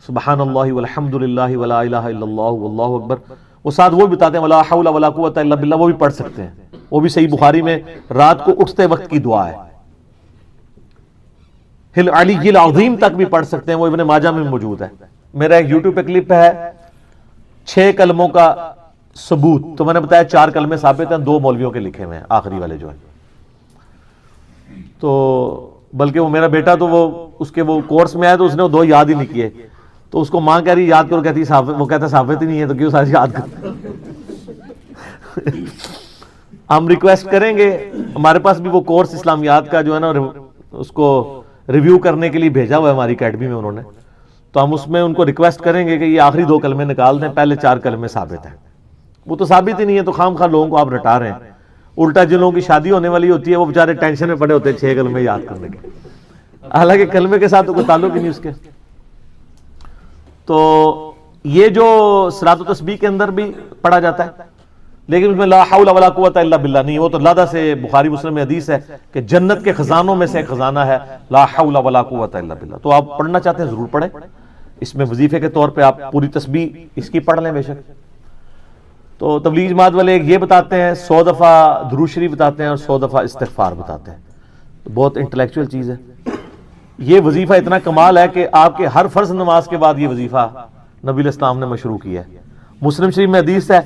سبحان اللہ والحمدللہ ولا الہ الا اللہ واللہ اکبر، وہ ساتھ وہ بتاتے ہیں ولا حول ولا قوت الا باللہ، وہ بھی پڑھ سکتے ہیں، وہ بھی صحیح بخاری میں رات کو اٹھتے وقت کی دعا ہے، ہل علی العظیم تک بھی پڑھ سکتے ہیں، وہ ابن ماجہ میں موجود ہے۔ میرا ایک یوٹیوب پہ کلپ ہے 6 کلموں کا ثبوت، تو میں نے بتایا 4 کلمے ثابت ہیں، 2 مولویوں کے لکھے ہوئے ہیں، آخری والے جو ہیں، تو بلکہ وہ میرا بیٹا تو وہ اس کے وہ کورس میں آیا تو اس نے وہ 2 یاد ہی نہیں کیے، تو اس کو ماں کہہ رہی یاد کرو، کہتی وہ کہتا ثابت ہی نہیں ہے تو کیوں سارے یاد کرتے۔ ہم ریکویسٹ کریں گے، ہمارے پاس بھی وہ کورس اسلامیات کا جو ہے نا اس کو ریویو کرنے کے لیے بھیجا ہوا ہے ہماری اکیڈمی میں انہوں نے، تو ہم اس میں ان کو ریکویسٹ کریں گے کہ یہ آخری 2 کلمے نکال دیں، پہلے 4 کلمے ثابت ہیں، وہ تو ثابت ہی نہیں ہے، تو خام خواہ لوگوں کو آپ رٹا رہے ہیں، الٹا جن لوگوں کی شادی ہونے والی ہوتی ہے وہ بیچارے ٹینشن میں پڑے ہوتے ہیں 6 کلمے یاد کرنے کے، حالانکہ کلمے کے ساتھ تو کوئی تعلق ہی نہیں اس کے۔ تو یہ جو صلاۃ و تسبیح کے اندر بھی پڑھا جاتا ہے، لیکن اس میں لا حول ولا قوت الا باللہ نہیں، وہ تو لادہ سے بخاری مسلم میں حدیث ہے کہ جنت کے خزانوں میں سے ایک خزانہ ہے لا حول ولا قوت الا باللہ، تو آپ پڑھنا چاہتے ہیں ضرور پڑھیں، اس میں وظیفے کے طور پہ آپ پوری تسبیح اس کی پڑھ لیں بے شک۔ تو تبلیغ جماعت والے یہ بتاتے ہیں 100 دفعہ درود شریف بتاتے ہیں اور 100 دفعہ استغفار بتاتے ہیں، تو بہت انٹلیکچوئل چیز ہے۔ یہ وظیفہ اتنا کمال ہے کہ آپ کے ہر فرض نماز کے بعد یہ وظیفہ نبی علیہ السلام نے مشروع کیا ہے، مسلم شریف میں حدیث ہے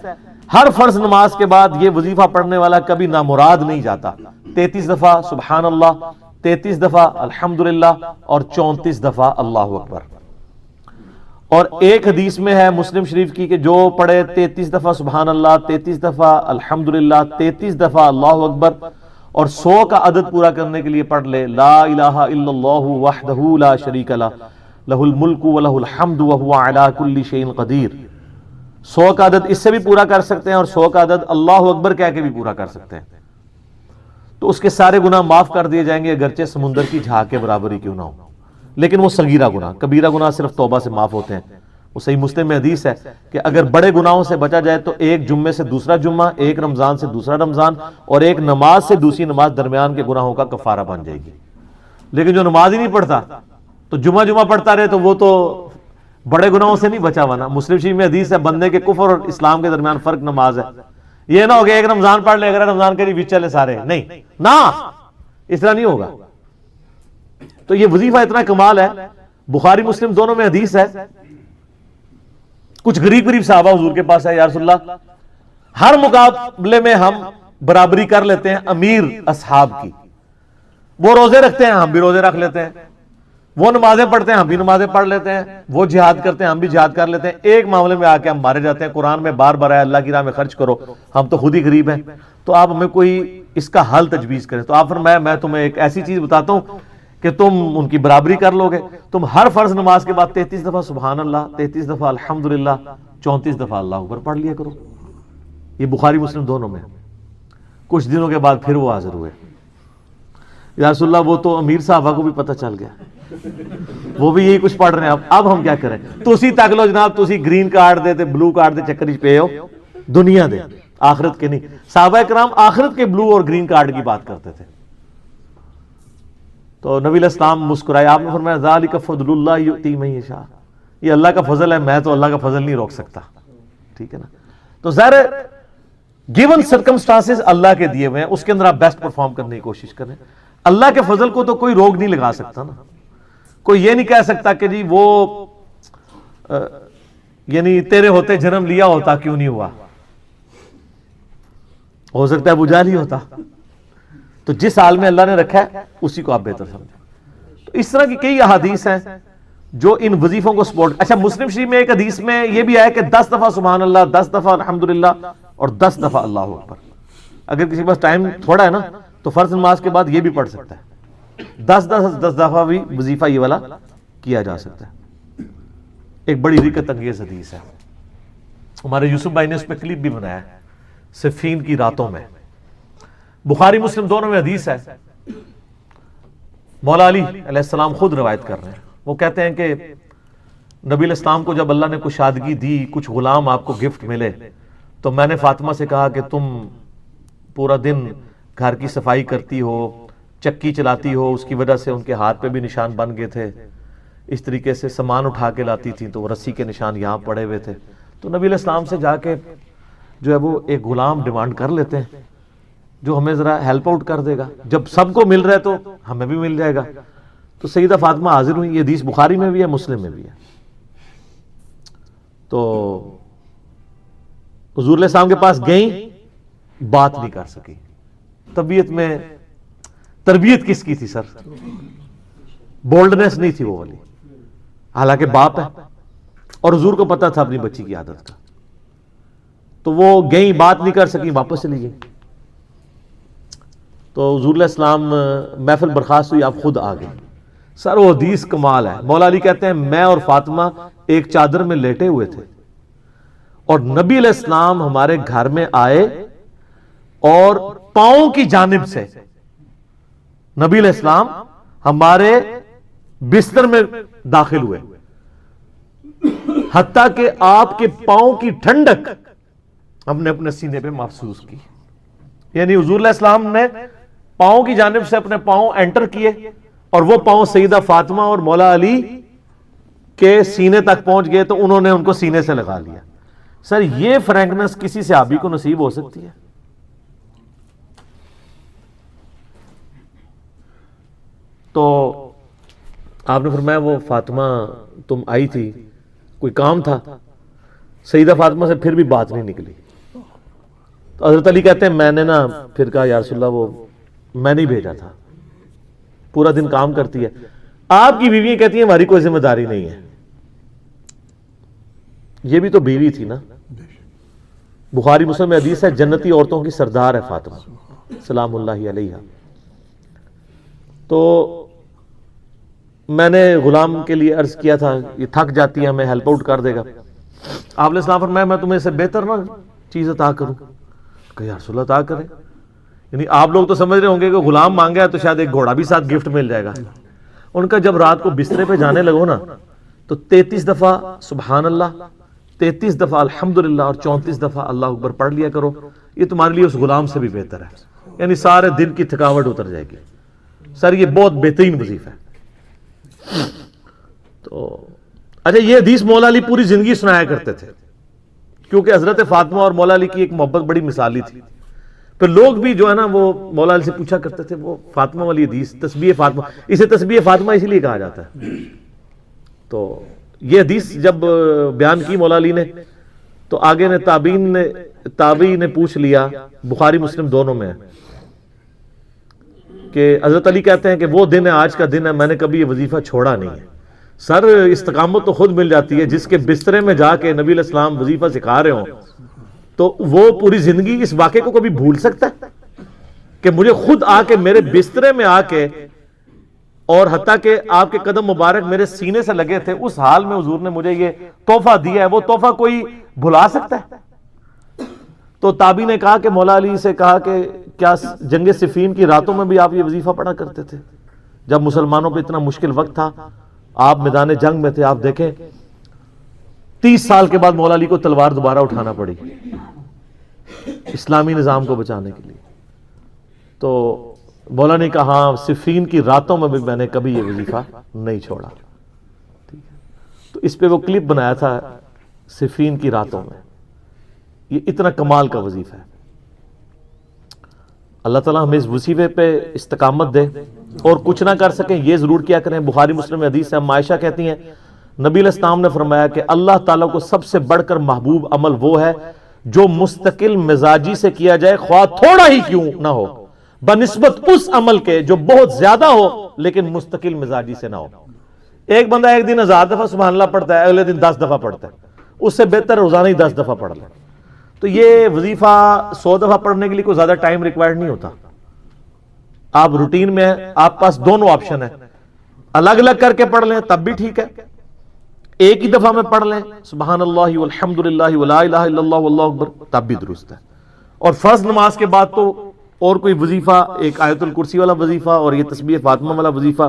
ہر فرض نماز کے بعد یہ وظیفہ پڑھنے والا کبھی نامراد نہیں جاتا، 33 دفعہ سبحان اللہ، 33 دفعہ الحمدللہ اور 34 دفعہ اللہ اکبر۔ اور ایک حدیث میں ہے مسلم شریف کی کہ جو پڑھے 33 دفعہ سبحان اللہ، 33 دفعہ الحمدللہ، 33 دفعہ اللہ اکبر اور 100 کا عدد پورا کرنے کے لیے پڑھ لے لا الہ الا اللہ وحدہ لا شریک لہ لہ الملک ولہ الحمد وہو علی کل شیء قدیر، 100 کا عدد اس سے بھی پورا کر سکتے ہیں اور 100 کا عدد اللہ اکبر کہہ کے بھی پورا کر سکتے ہیں، تو اس کے سارے گناہ معاف کر دیے جائیں گے، اگرچہ سمندر کی جھاگ کے برابر ہی کیوں نہ ہو، لیکن وہ صغیرہ گناہ، کبیرہ گناہ صرف توبہ سے معاف ہوتے ہیں۔ وہ صحیح مسلم میں حدیث ہے کہ اگر بڑے گناہوں سے بچا جائے تو ایک جمعے سے دوسرا جمعہ، ایک رمضان سے دوسرا رمضان اور ایک نماز سے دوسری نماز درمیان کے گناہوں کا کفارہ بن جائے گی۔ لیکن جو نماز ہی نہیں پڑھتا تو جمعہ پڑھتا رہے تو وہ تو بڑے گناہوں سے نہیں بچا ہوا نا۔ مسلم شریف میں حدیث ہے بندے کے کفر اور اسلام کے درمیان فرق نماز ہے، یہ نہ ہوگا ایک رمضان پڑھ لے اگر رمضان کے لیے بیچ چلے سارے، نہیں نہ، اس طرح نہیں ہوگا۔ تو یہ وظیفہ اتنا کمال ہے، بخاری مسلم دونوں میں حدیث ہے، کچھ غریب صحابہ حضور کے پاس ہے، یا رسول اللہ ہر مقابلے میں ہم برابری کر لیتے ہیں امیر اصحاب کی، وہ روزے رکھتے ہیں ہم بھی روزے رکھ لیتے ہیں، وہ نمازیں پڑھتے ہیں ہم بھی نمازیں پڑھ لیتے ہیں، وہ جہاد کرتے ہیں ہم بھی جہاد کر لیتے ہیں، ایک معاملے میں آ کے ہم مارے جاتے ہیں، قرآن میں بار بار ہے اللہ کی راہ میں خرچ کرو، ہم تو خود ہی غریب ہیں، تو آپ ہمیں کوئی اس کا حل تجویز کریں۔ تو آپ فرمایا میں تمہیں ایک ایسی چیز بتاتا ہوں کہ تم ان کی برابری کر لو گے، تم ہر فرض نماز کے بعد 33 دفعہ سبحان اللہ، 33 دفعہ الحمدللہ، 34 دفعہ اللہ اکبر پڑھ لیا کرو۔ یہ بخاری مسلم دونوں میں۔ کچھ دنوں کے بعد پھر وہ حاضر ہوئے، یا رسول اللہ وہ تو امیر صاحبہ کو بھی پتہ چل گیا، وہ بھی یہی کچھ پڑھ رہے ہیں، اب ہم کیا کریں؟ تسی تک لو جناب، تسی گرین کارڈ دے تے بلو کارڈ دے چکر پہ ہو، دنیا دے، آخرت کے نہیں۔ صحابہ کرام آخرت کے بلو اور گرین کارڈ کی بات کرتے تھے۔ تو نبی علیہ السلام مسکرائے، آپ نے فرمایا ذالک فضل اللہ یؤتی من یشاء، یہ اللہ کا فضل ہے، میں تو اللہ کا فضل نہیں روک سکتا، ٹھیک ہے نا؟ تو ظاہر گیون سرکمسٹانسز اللہ کے دیے ہوئے ہیں، اس کے اندر آپ بیسٹ پرفارم کرنے کی کوشش کریں۔ اللہ کے فضل کو تو کوئی روک نہیں لگا سکتا نا، کوئی یہ نہیں کہہ سکتا کہ جی وہ یعنی تیرے ہوتے جنم لیا ہوتا کیوں نہیں ہوا، ہو سکتا ہے ابو جہل ہی ہوتا۔ تو جس حال میں اللہ نے رکھا ہے اسی کو آپ بہتر سمجھیں۔ تو اس طرح کی کئی احادیث ہیں جو ان وظیفوں کو سپورٹ۔ اچھا، مسلم شریف میں ایک حدیث میں یہ بھی آیا کہ 10 دفعہ سبحان اللہ، 10 دفعہ الحمدللہ اور 10 دفعہ اللہ اکبر۔ اگر کسی کے پاس ٹائم تھوڑا ہے نا تو فرض نماز کے بعد یہ بھی پڑھ سکتا ہے، 10 دفعہ بھی وظیفہ یہ والا کیا جا سکتا ہے۔ ایک بڑی رکت انگیز حدیث ہے، ہمارے یوسف بھائی نے اس پہ کلپ بھی بنایا ہے، صفین کی راتوں میں، بخاری مسلم دونوں میں حدیث ہے۔ مولا علی علیہ السلام خود روایت کر رہے ہیں، وہ کہتے ہیں کہ نبی علیہ السلام کو جب اللہ نے کشادگی دی، کچھ غلام آپ کو گفٹ ملے، تو میں نے فاطمہ سے کہا کہ تم پورا دن گھر کی صفائی کرتی ہو، چکی چلاتی ہو، اس کی وجہ سے ان کے ہاتھ پہ بھی نشان بن گئے تھے، اس طریقے سے سامان اٹھا کے لاتی تھیں تو وہ رسی کے نشان یہاں پڑے ہوئے تھے۔ تو نبی علیہ السلام سے جا کے جو ہے وہ ایک غلام ڈیمانڈ کر لیتے ہیں جو ہمیں ذرا ہیلپ آؤٹ کر دے گا، جب سب کو مل رہا ہے تو ہمیں بھی مل جائے گا۔ تو سیدہ فاطمہ حاضر ہوئی، یہ حدیث بخاری میں بھی ہے، مسلم میں بھی ہے۔ تو حضور علیہ السلام کے پاس گئیں، بات نہیں کر سکی، طبیعت میں تربیت کس کی تھی سر؟ بولڈنس نہیں تھی وہ والی، حالانکہ باپ ہے اور حضور کو پتا تھا اپنی بچی کی عادت کا۔ تو وہ گئیں، بات نہیں کر سکی، واپس چلی گئی۔ تو حضور علیہ السلام محفل برخاست ہوئی، آپ خود آ گئے۔ سر وہ حدیث کمال ہے، مولا علی کہتے ہیں میں اور فاطمہ ایک چادر میں لیٹے ہوئے تھے اور نبی علیہ السلام ہمارے گھر میں آئے اور پاؤں کی جانب سے نبی علیہ السلام ہمارے بستر میں داخل ہوئے، حتیٰ کہ آپ کے پاؤں کی ٹھنڈک ہم نے اپنے سینے پہ محسوس کی۔ یعنی حضور علیہ السلام نے پاؤں کی جانب سے اپنے پاؤں انٹر کیے اور وہ پاؤں سیدہ فاطمہ اور مولا علی کے سینے تک پہنچ گئے تو انہوں نے ان کو سینے سے لگا لیا۔ سر یہ فرینکنس کسی صحابی کو نصیب ہو سکتی ہے؟ تو آپ نے فرمایا وہ فاطمہ تم آئی تھی، کوئی کام تھا؟ سیدہ فاطمہ سے پھر بھی بات نہیں نکلی۔ تو حضرت علی کہتے ہیں میں نے نا پھر کہا یا رسول اللہ وہ میں نہیں بھیجا تھا، پورا دن کام کرتی ہے۔ آپ کی بیویاں کہتی ہیں ہماری کوئی ذمہ داری نہیں ہے، یہ بھی تو بیوی تھی نا۔ بخاری مسلم میں حدیث ہے جنتی عورتوں کی سردار ہے فاطمہ سلام اللہ علیہ۔ تو میں نے غلام کے لیے عرض کیا تھا یہ تھک جاتی ہے، ہمیں ہیلپ آؤٹ کر دے گا۔ آپ علیہ السلام فرمایا میں تمہیں سے بہتر نہ چیز عطا کروں؟ کہ یا رسول اللہ عطا کریں۔ یعنی آپ لوگ تو سمجھ رہے ہوں گے کہ غلام مانگا ہے تو شاید ایک گھوڑا بھی ساتھ گفٹ مل جائے گا۔ ان کا جب رات کو بسترے پہ جانے لگو نا تو 33 دفعہ سبحان اللہ، 33 دفعہ الحمدللہ اور 34 دفعہ اللہ اکبر پڑھ لیا کرو، یہ تمہارے لیے اس غلام سے بھی بہتر ہے۔ یعنی سارے دن کی تھکاوٹ اتر جائے گی۔ سر یہ بہت بہترین وظیفہ ہے۔ تو اچھا یہ حدیث مولا علی پوری زندگی سنایا کرتے تھے کیونکہ حضرت فاطمہ اور مولا علی کی ایک محبت بڑی مثالی تھی۔ پھر لوگ بھی جو ہے نا وہ مولا علی سے پوچھا کرتے تھے وہ فاطمہ والی حدیث، تسبیح فاطمہ، اسے تسبیح فاطمہ اسی لیے کہا جاتا ہے۔ تو یہ حدیث جب بیان کی مولا علی نے تو آگے نے تابعین نے پوچھ لیا، بخاری مسلم دونوں میں ہے کہ حضرت علی کہتے ہیں کہ وہ دن ہے آج کا دن ہے، میں نے کبھی یہ وظیفہ چھوڑا نہیں ہے۔ سر استقامت تو خود مل جاتی ہے، جس کے بسترے میں جا کے نبی علیہ السلام وظیفہ سکھا رہے ہوں تو وہ پوری زندگی اس واقعے کو کبھی بھول سکتا ہے کہ مجھے خود آ کے میرے بسترے میں آ کے اور حتیٰ کہ آپ کے قدم مبارک میرے سینے سے لگے تھے، اس حال میں حضور نے مجھے یہ تحفہ دیا ہے، وہ تحفہ کوئی بھلا سکتا ہے؟ تو تابی نے کہا کہ مولا علی سے کہا کہ کیا جنگ صفین کی راتوں میں بھی آپ یہ وظیفہ پڑھا کرتے تھے؟ جب مسلمانوں پہ اتنا مشکل وقت تھا، آپ میدان جنگ میں تھے، آپ دیکھیں 30 سال کے بعد مولا علی کو تلوار دوبارہ اٹھانا پڑی اسلامی نظام کو بچانے کے لیے. تو مولا نے کہا ہاں صفین کی راتوں میں بھی میں نے کبھی یہ وظیفہ نہیں چھوڑا. تو اس پہ وہ کلپ بنایا تھا صفین کی راتوں میں. یہ اتنا کمال کا وظیفہ ہے. اللہ تعالیٰ ہمیں اس وظیفے پہ استقامت دے، اور کچھ نہ کر سکیں یہ ضرور کیا کریں. بخاری مسلم میں حدیث ہے، عائشہ کہتی ہیں نبی علیہ السلام نے فرمایا کہ اللہ تعالیٰ کو سب سے بڑھ کر محبوب عمل وہ ہے جو مستقل مزاجی سے کیا جائے، خواہ تھوڑا ہی کیوں نہ ہو، بنسبت اس عمل کے جو بہت زیادہ ہو لیکن مستقل مزاجی سے نہ ہو. ایک بندہ ایک دن 1000 دفعہ سبحان اللہ پڑھتا ہے، اگلے دن 10 دفعہ پڑھتا ہے، اس سے بہتر روزانہ ہی 10 دفعہ پڑھ لے. تو یہ وظیفہ 100 دفعہ پڑھنے کے لیے کوئی زیادہ ٹائم ریکوائرڈ نہیں ہوتا. آپ روٹین میں ہیں، آپ پاس دونوں آپشن ہیں، الگ الگ کر کے پڑھ لیں تب بھی ٹھیک ہے، ایک ہی دفعہ میں پڑھ لیں سبحان اللہ والحمدللہ ولا الہ الا اللہ واللہ اکبر تب بھی درست ہے. اور فرض نماز کے بعد تو اور کوئی وظیفہ، ایک آیت الکرسی والا وظیفہ اور یہ تسبیح فاطمہ والا وظیفہ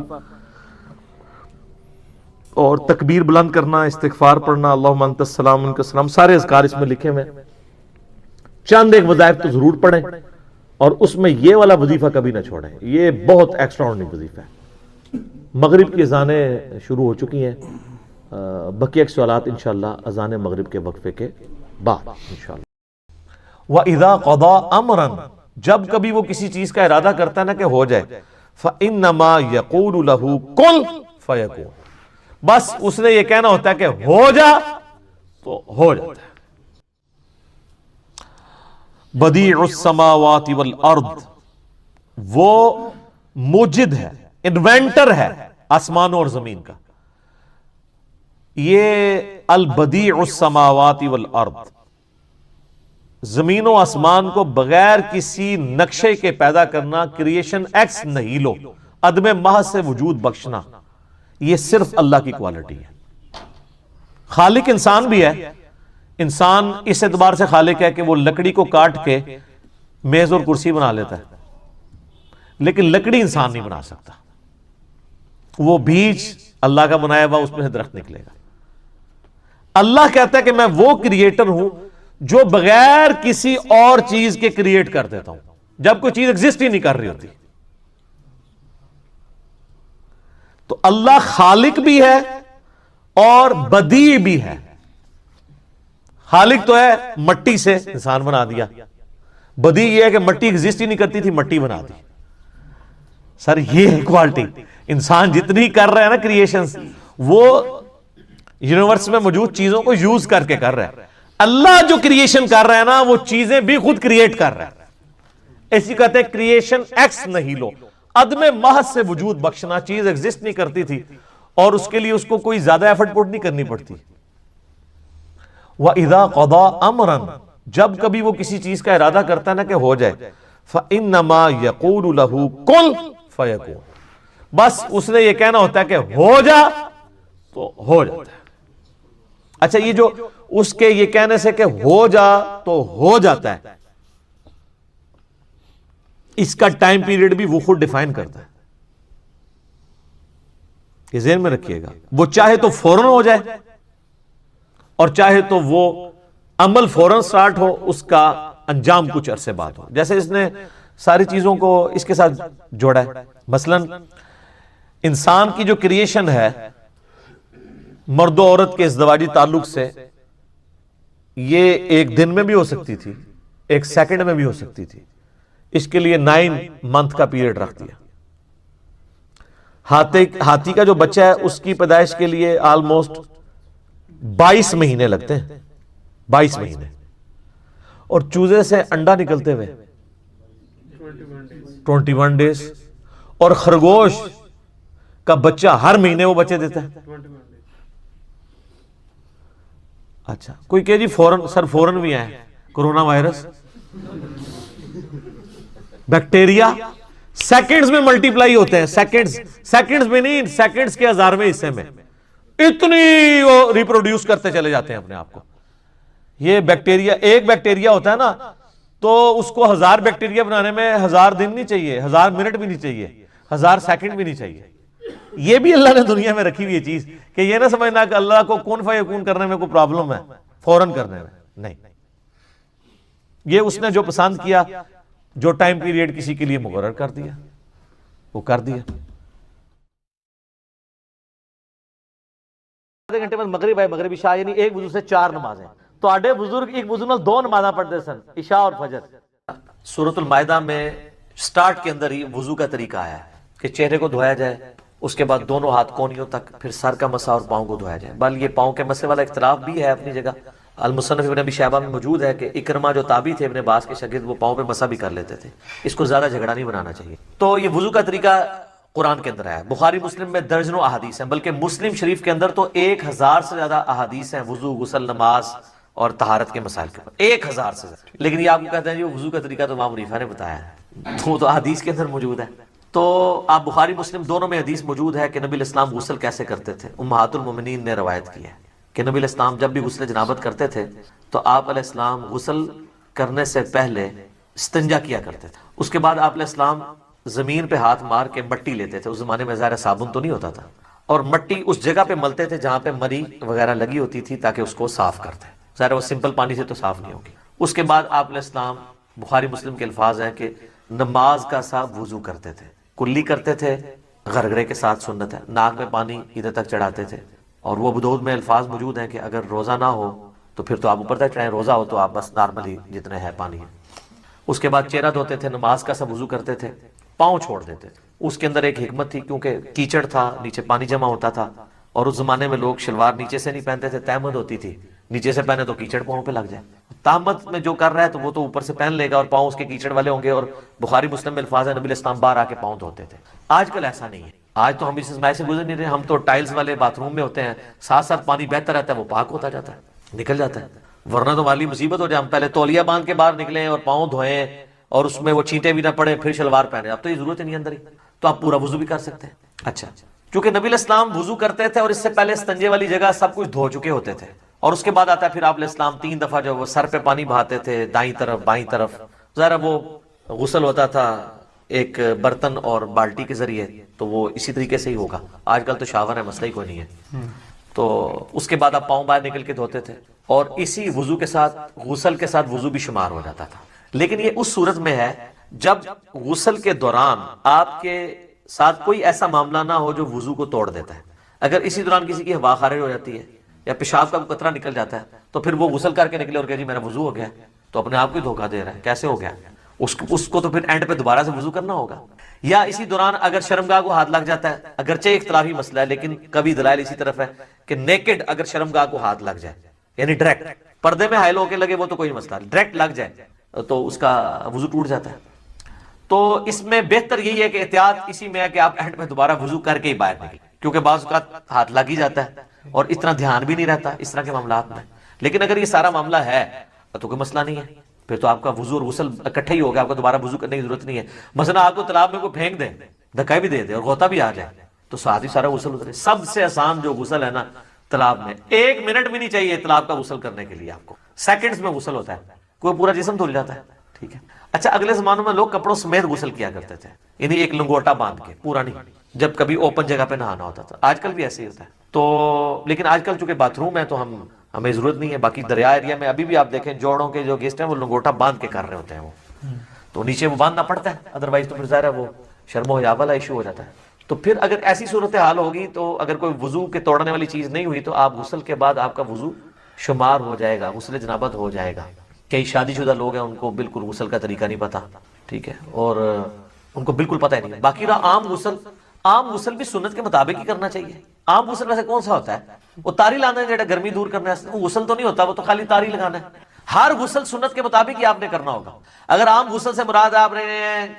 اور تکبیر بلند کرنا، استغفار پڑھنا، اللہم انت السلام منک السلام، سارے اذکار اس میں لکھے ہوئے. چند ایک وظائف تو ضرور پڑھیں، اور اس میں یہ والا وظیفہ کبھی نہ چھوڑیں. یہ بہت ایکسٹراورڈنری وظیفہ ہے. مغرب کی اذانیں شروع ہو چکی ہیں، بقیہ سوالات انشاءاللہ اذان مغرب کے وقفے کے بعد انشاءاللہ. وَإِذَا قَضَى أَمْرًا، جب کبھی وہ کسی چیز کا ارادہ کرتا ہے نا کہ ہو جائے، فَإِنَّمَا يَقُولُ لَهُ كُن فَيَكُونُ، بس اس نے یہ کہنا ہوتا ہے کہ ہو جا تو ہو جاتا ہے. بدیع السماوات والارض، وہ موجد ہے، انوینٹر ہے آسمانوں اور زمین کا. یہ البدیع السماوات والارض، زمین و آسمان کو بغیر کسی نقشے کے پیدا کرنا، کریشن ایکس نہیلو، عدم محض سے وجود بخشنا، یہ صرف اللہ کی کوالٹی ہے. خالق انسان بھی ہے. انسان اس اعتبار سے خالق ہے کہ وہ لکڑی کو کاٹ کے میز اور کرسی بنا لیتا ہے، لیکن لکڑی انسان نہیں بنا سکتا. وہ بیج اللہ کا بنایا ہوا، اس میں سے درخت نکلے گا. اللہ کہتا ہے کہ میں وہ کریٹر ہوں جو بغیر کسی اور چیز کے کریٹ کر دیتا ہوں، جب کوئی چیز ایگزسٹ ہی نہیں کر رہی ہوتی. تو اللہ خالق بھی ہے اور بدیع بھی ہے. خالق تو ہے، مٹی سے انسان بنا دیا. بدیع یہ ہے کہ مٹی ایگزسٹ ہی نہیں کرتی تھی، مٹی بنا دی. سر یہ ہے کوالٹی. انسان جتنی کر رہا ہے نا کریشنز، وہ یونیورس میں موجود چیزوں کو یوز کر کے کر رہا ہے. اللہ جو کریشن کر رہا ہے نا، وہ چیزیں بھی خود کریٹ کر رہا ہے. ایسی کہتے ہیں کریشن ایکس نہیلو، عدم محض سے وجود بخشنا. چیز ایگزسٹ نہیں کرتی تھی اور اس کے لیے اس کو کوئی زیادہ ایفرٹ پٹ نہیں کرنی پڑتی. وَإِذَا قَضَى أَمْرًا، جب کبھی وہ کسی چیز کا ارادہ کرتا ہے نا کہ ہو جائے، فَإِنَّمَا يَقُولُ لَهُ كُن فَيَكُونُ، بس اس نے یہ کہنا ہوتا ہے کہ ہو جا تو ہو جاتا ہے. اچھا، یہ جو اس کے یہ کہنے سے کہ ہو جا تو ہو جاتا ہے، اس کا ٹائم پیریڈ بھی وہ خود ڈیفائن کرتا ہے. یہ ذہن میں رکھیے گا. وہ چاہے تو فوراً ہو جائے اور چاہے تو وہ عمل فوراً سٹارٹ ہو، اس کا انجام کچھ عرصے بعد ہو. جیسے اس نے ساری چیزوں کو اس کے ساتھ جوڑا ہے. مثلا انسان کی جو کریشن ہے مرد و عورت کے ازدواجی تعلق سے، یہ ایک دن میں بھی ہو سکتی تھی، ایک سیکنڈ میں بھی ہو سکتی تھی. اس کے لیے 9 منتھ کا پیریڈ رکھ دیا. ہاتھی کا جو بچہ ہے اس کی پیدائش کے لیے آلموسٹ 22 مہینے لگتے ہیں، 22 مہینے. اور چوزے سے انڈا نکلتے ہوئے 21 ڈیز. اور خرگوش کا بچہ ہر مہینے وہ بچے دیتا ہے. اچھا، کوئی کہ جی فورن، سر فورن بھی آئے، کورونا وائرس، بیکٹیریا سیکنڈز میں ملٹیپلائی ہوتے ہیں. سیکنڈز میں نہیں، سیکنڈز کے 1000ویں حصے میں اتنی وہ ریپروڈیوس کرتے چلے جاتے ہیں اپنے آپ کو. یہ بیکٹیریا، ایک بیکٹیریا ہوتا ہے نا تو اس کو 1000 بیکٹیریا بنانے میں 1000 دن نہیں چاہیے، 1000 منٹ بھی نہیں چاہیے، 1000 سیکنڈ بھی نہیں چاہیے۔ یہ بھی اللہ نے دنیا میں رکھی ہوئی یہ چیز کہ یہ نہ سمجھنا کہ اللہ کو کن فیکون کرنے میں کوئی پرابلم ہے، فوراً کرنے میں نہیں، یہ اس نے جو پسند کیا، جو ٹائم پیریڈ کسی کے لیے مقرر کر دیا وہ کر دیا۔ آدھے گھنٹے میں مغرب ہے، مغرب عشاء، یعنی ایک وضو سے 4 نمازیں۔ تو آڈے بزرگ ایک وضو میں 2 نمازاں پڑھتے سن، عشاء اور فجر۔ سورۃ المائدہ میں سٹارٹ کے اندر ہی وضو کا طریقہ آیا ہے کہ چہرے کو دھویا جائے، اس کے بعد دونوں ہاتھ کونیوں تک، پھر سر کا مسح اور پاؤں کو دھویا جائے۔ بل یہ پاؤں کے مسح والا اختلاف بھی ہے اپنی جگہ، المصنف ابن ابی شیبہ میں موجود ہے کہ اکرمہ جو تابعی تھے ابن عباس کے شاگرد، وہ پاؤں پہ مسح بھی کر لیتے تھے۔ اس کو زیادہ جھگڑا نہیں بنانا چاہیے۔ تو یہ وضو کا طریقہ قرآن کے اندر ہے، بخاری مسلم میں درجنوں احادیث ہیں، بلکہ مسلم شریف کے اندر تو 1000 سے زیادہ احادیث ہیں وضو، غسل، نماز اور طہارت کے مسائل کے اوپر، 1000 سے زیادہ۔ لیکن یہ آپ کو کہتے ہیں جو وضو کا طریقہ تو امام حنیفہ نے بتایا ہے، وہ تو حدیث کے اندر موجود ہے۔ تو آپ بخاری مسلم دونوں میں حدیث موجود ہے کہ نبی علیہ السلام غسل کیسے کرتے تھے۔ امہات المومنین نے روایت کی ہے کہ نبی علیہ السلام جب بھی غسل جنابت کرتے تھے تو آپ علیہ السلام غسل کرنے سے پہلے استنجا کیا کرتے تھے، اس کے بعد آپ علیہ السلام زمین پہ ہاتھ مار کے مٹی لیتے تھے، اس زمانے میں ظاہر صابن تو نہیں ہوتا تھا، اور مٹی اس جگہ پہ ملتے تھے جہاں پہ مری وغیرہ لگی ہوتی تھی تاکہ اس کو صاف کرتے، ظاہر وہ سمپل پانی سے تو صاف نہیں ہوگی۔ اس کے بعد آپ علیہ السلام، بخاری مسلم کے الفاظ ہیں کہ نماز کا سا وضو کرتے تھے، کلی کرتے تھے، غرغرے کے ساتھ سنت ہے، ناک میں پانی ادھر تک چڑھاتے تھے، اور وہ ابو داؤد میں الفاظ موجود ہیں کہ اگر روزہ نہ ہو تو پھر تو آپ اوپر تک چڑھائیں، روزہ ہو تو آپ بس نارملی جتنے ہے پانی ہے۔ اس کے بعد چہرہ دھوتے تھے، نماز کا سا وضو کرتے تھے، پاؤں چھوڑ دیتے تھے۔ اس کے اندر ایک حکمت تھی، کیونکہ کیچڑ تھا، نیچے پانی جمع ہوتا تھا، اور اس زمانے میں لوگ شلوار نیچے سے نہیں پہنتے تھے، تہمت ہوتی تھی، نیچے سے پہنے تو کیچڑ پاؤں پہ لگ جائے۔ تہمت میں جو کر رہا ہے تو وہ تو اوپر سے پہن لے گا اور پاؤں اس کے کیچڑ والے ہوں گے، اور بخاری مسلم میں الفاظ ہے نبی علیہ السلام باہر آ کے پاؤں دھوتے تھے۔ آج کل ایسا نہیں ہے، آج تو ہم اس اسماعیل سے گزر نہیں رہے، ہم تو ٹائلز والے باتھ روم میں ہوتے ہیں، ساتھ ساتھ پانی بہتا رہتا ہے، وہ پاک ہوتا جاتا ہے، نکل جاتا ہے، ورنہ تو والی مصیبت ہو جائے ہم پہلے تولیہ باندھ کے باہر نکلیں اور پاؤں دھوئیں اور اس میں وہ چینٹے بھی نہ پڑے پھر شلوار پہنے، اب تو یہ ضرورت نہیں اندر ہی، تو آپ پورا وضو بھی کر سکتے ہیں۔ اچھا، چونکہ نبی علیہ السلام وضو کرتے تھے اور اس سے پہلے استنجے والی جگہ سب کچھ دھو چکے ہوتے تھے، اور اس کے بعد آتا ہے پھر آپ علیہ السلام 3 دفعہ جو وہ سر پہ پانی بہاتے تھے، دائیں طرف بائیں طرف، ذرا وہ غسل ہوتا تھا ایک برتن اور بالٹی کے ذریعے، تو وہ اسی طریقے سے ہی ہوگا، آج کل تو شاور ہے، مسئلہ ہی کوئی نہیں ہے۔ تو اس کے بعد آپ پاؤں باہر نکل کے دھوتے تھے، اور اسی وضو کے ساتھ غسل کے ساتھ وضو بھی شمار ہو جاتا تھا۔ لیکن یہ اس صورت میں ہے جب غسل کے دوران آپ کے ساتھ کوئی ایسا معاملہ نہ ہو جو وضو کو توڑ دیتا ہے۔ اگر اسی دوران کسی کی ہوا خارج ہو جاتی ہے یا پیشاب کا قطرہ نکل جاتا ہے تو پھر وہ غسل کر کے نکلے اور کہ جی میرا وضو ہو گیا، تو اپنے آپ کو دھوکہ دے رہا ہے، کیسے ہو گیا؟ اس کو تو پھر اینڈ پہ دوبارہ سے وضو کرنا ہوگا۔ یا اسی دوران اگر شرمگاہ کو ہاتھ لگ جاتا ہے، اگرچہ اختلافی مسئلہ ہے لیکن کبھی دلائل اسی طرف ہے کہ نیکڈ اگر شرمگاہ کو ہاتھ لگ جائے، یعنی ڈائریکٹ پردے میں حائل ہو کے لگے وہ تو کوئی مسئلہ، ڈائریکٹ لگ جائے تو اس کا وضو ٹوٹ جاتا ہے۔ تو اس میں بہتر یہی ہے کہ احتیاط اسی میں ہے کہ آپ اینڈ میں دوبارہ وضو کر کے ہی باہر نکلیں، کیونکہ بعض اوقات ہاتھ لگ ہی جاتا ہے اور اتنا دھیان بھی نہیں رہتا اس طرح کے معاملات میں۔ لیکن اگر یہ سارا معاملہ ہے تو کوئی مسئلہ نہیں ہے، پھر تو آپ کا وضو اور غسل اکٹھا ہی ہوگا، آپ کو دوبارہ وضو کرنے کی ضرورت نہیں ہے۔ مثلا آپ کو تالاب میں کوئی پھینک دے، دھکا بھی دے دے اور غوطہ بھی آ جائے تو ساتھ ہی سارا غسل اترے۔ سب سے آسان جو غسل ہے نا تالاب میں، 1 منٹ بھی نہیں چاہیے تالاب کا غسل کرنے کے لیے، آپ کو سیکنڈز میں غسل ہوتا ہے، کوئی پورا جسم دھل جاتا ہے، ٹھیک ہے۔ اچھا، اگلے زمانوں میں لوگ کپڑوں سمیت غسل کیا کرتے تھے، یعنی ایک لنگوٹا باندھ کے، پورا نہیں، جب کبھی اوپن جگہ پہ نہانا ہوتا تھا۔ آج کل بھی ایسے ہی ہوتا ہے، تو لیکن آج کل چونکہ باتھ روم ہے تو ہمیں ضرورت نہیں ہے۔ باقی دریا ایریا میں ابھی بھی آپ دیکھیں جوڑوں کے جو گیسٹ ہیں وہ لنگوٹا باندھ کے کر رہے ہوتے ہیں، وہ تو نیچے وہ باندھنا پڑتا ہے، ادروائز تو پھر ظاہر ہے وہ شرم و حیا والا ایشو ہو جاتا ہے۔ تو پھر اگر ایسی صورتحال ہوگی تو اگر کوئی وضو کے توڑنے والی چیز نہیں ہوئی تو آپ غسل کے بعد آپ کا وضو شمار ہو جائے گا، غسل جنابت ہو جائے گا۔ کئی شادی شدہ لوگ ہیں ان کو بالکل غسل کا طریقہ نہیں پتا، ٹھیک ہے، اور ان کو بالکل پتہ ہی نہیں۔ باقی رہا عام غسل بھی سنت کے مطابق ہی کرنا چاہیے۔ عام غسل ویسے کون سا ہوتا ہے؟ وہ تاری لانا ہے، جڑا گرمی دور کرنا ہے، وہ غسل تو نہیں ہوتا، وہ تو خالی تاری لگانا ہے۔ ہر غسل سنت کے مطابق ہی آپ نے کرنا ہوگا۔ اگر عام غسل سے مراد آپ نے،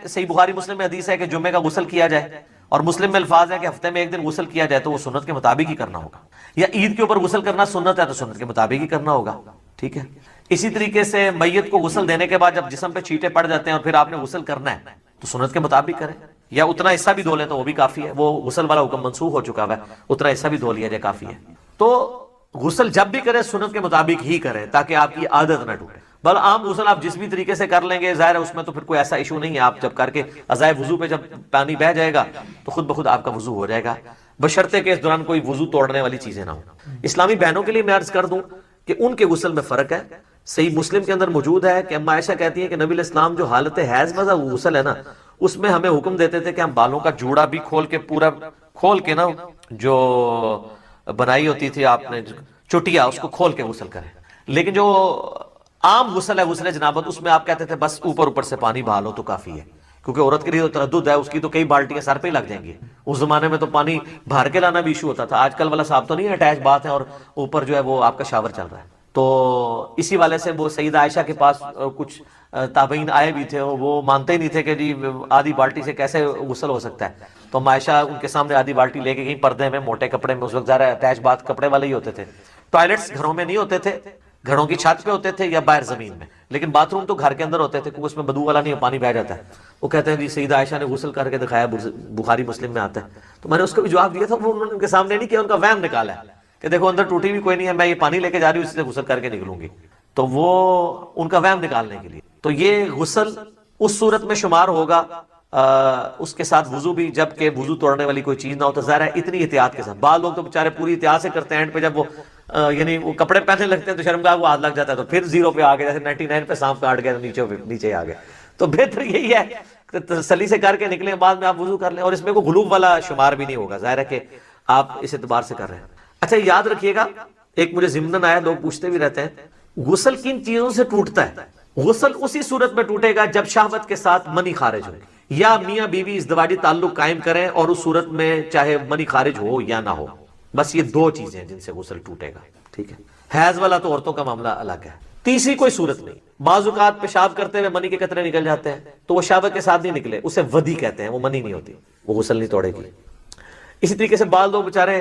صحیح بخاری مسلم میں حدیث ہے کہ جمعے کا غسل کیا جائے، اور مسلم میں الفاظ ہے کہ ہفتے میں 1 دن غسل کیا جائے، تو وہ سنت کے مطابق ہی کرنا ہوگا۔ یا عید کے اوپر غسل کرنا سنت ہے تو سنت کے مطابق ہی کرنا ہوگا، ٹھیک ہے۔ اسی طریقے سے میت کو غسل دینے کے بعد جب جسم پہ چھینٹے پڑ جاتے ہیں اور پھر آپ نے غسل کرنا ہے تو سنت کے مطابق کریں، یا اتنا حصہ بھی دھو لیں تو وہ بھی کافی ہے، وہ غسل والا حکم منسوخ ہو چکا ہے، اتنا حصہ بھی دھو لیا جائے کافی ہے۔ تو غسل جب بھی کرے سنت کے مطابق ہی کریں تاکہ آپ کی عادت نہ ٹوٹے۔ بل عام غسل آپ جس بھی طریقے سے کر لیں گے ظاہر ہے اس میں تو پھر کوئی ایسا ایشو نہیں ہے. آپ جب کر کے ازائے وضو پہ جب پانی بہ جائے گا تو خود بخود آپ کا وضو ہو جائے گا، بشرطے کہ اس دوران کوئی وضو توڑنے والی چیزیں نہ ہوں. اسلامی بہنوں کے لیے میں عرض کر دوں کہ ان کے غسل میں فرق ہے. صحیح مسلم کے اندر موجود ہے کہ اما عائشہ کہتی ہیں کہ نبی علیہ السلام جو حالت حیض میں غسل ہے نا اس میں ہمیں حکم دیتے تھے کہ ہم بالوں کا جوڑا بھی کھول کے پورا کھول کے نا جو بنائی ہوتی تھی آپ نے چٹیا اس کو کھول کے غسل کریں. لیکن جو عام غسل ہے غسل جنابت اس میں آپ کہتے تھے بس اوپر سے پانی بہا لو تو کافی ہے، کیونکہ عورت کے لیے تو تردد ہے، اس کی تو کئی بالٹیاں سر پہ ہی لگ جائیں گی. اس زمانے میں تو پانی بھر کے لانا بھی ایشو ہوتا تھا. آج کل والا صاحب تو نہیں اٹیچ بات ہے اور اوپر جو ہے وہ آپ کا شاور چل رہا ہے. تو اسی والے سے وہ سیدہ عائشہ کے پاس کچھ تابعین آئے بھی تھے، وہ مانتے ہی نہیں تھے کہ جی آدھی بالٹی سے کیسے غسل ہو سکتا ہے. تو عائشہ ان کے سامنے آدھی بالٹی لے کے گئی پردے میں موٹے کپڑے میں، اس وقت ذرا اٹیچ بات کپڑے والے ہی ہوتے تھے. ٹوائلٹس گھروں میں نہیں ہوتے تھے، گھروں کی چھت پہ ہوتے تھے یا باہر زمین میں، لیکن باتھ روم تو گھر کے اندر ہوتے تھے کیونکہ اس میں بدبو والا نہیں ہے، پانی بہ جاتا ہے. وہ کہتے ہیں جی سیدہ عائشہ نے غسل کر کے دکھایا، بخاری مسلم میں آتا ہے. تو میں نے اس کو بھی جواب دیا تھا، وہ انہوں نے ان کے سامنے نہیں کیا، ان کا وہم نکالا ہے کہ دیکھو اندر ٹوٹی بھی کوئی نہیں ہے، میں یہ پانی لے کے جا رہی ہوں، اس سے غسل کر کے نکلوں گی. تو وہ ان کا وہم نکالنے کے لیے. تو یہ غسل اس صورت میں شمار ہوگا اس کے ساتھ وضو بھی، جب کہ وضو توڑنے والی کوئی چیز نہ ہو. تو ظاہر ہے اتنی احتیاط کے ساتھ. بعض لوگ تو بیچارے پوری احتیاط سے کرتے ہیں، اینڈ پہ جب وہ یعنی وہ کپڑے پہننے لگتے ہیں تو شرمگاہ وہ ہاتھ لگ جاتا ہے تو پھر 0 پہ آ گئے، جیسے 99 پہ سانپ کاٹ گیا نیچے آ گئے. تو بہتر یہی ہے کہ تسلی سے کر کے نکلیں، بعد میں آپ وضو کر لیں. اور اس میں کوئی غلوب والا شمار بھی نہیں ہوگا، ظاہر ہے کہ آپ اس اعتبار سے کر رہے ہیں. اچھا یاد رکھیے گا، ایک مجھے ضمناً آیا، لوگ پوچھتے بھی رہتے ہیں غسل کن چیزوں سے ٹوٹتا ہے. غسل اسی صورت میں ٹوٹے گا جب شہوت کے ساتھ منی خارج ہو، یا میاں بیوی ازدواجی تعلق قائم کریں اور اس صورت میں چاہے منی خارج ہو یا نہ ہو. بس یہ 2 چیزیں جن سے غسل ٹوٹے گا. ٹھیک ہے، حیض والا تو عورتوں کا معاملہ الگ ہے. تیسری کوئی صورت نہیں. بعض اوقات پیشاب کرتے ہوئے منی کے قطرے نکل جاتے ہیں تو وہ شہوت کے ساتھ نہیں نکلے، اسے ودی کہتے ہیں، وہ منی نہیں ہوتی، وہ غسل نہیں توڑے گی. اسی طریقے سے بعض لوگ بیچارے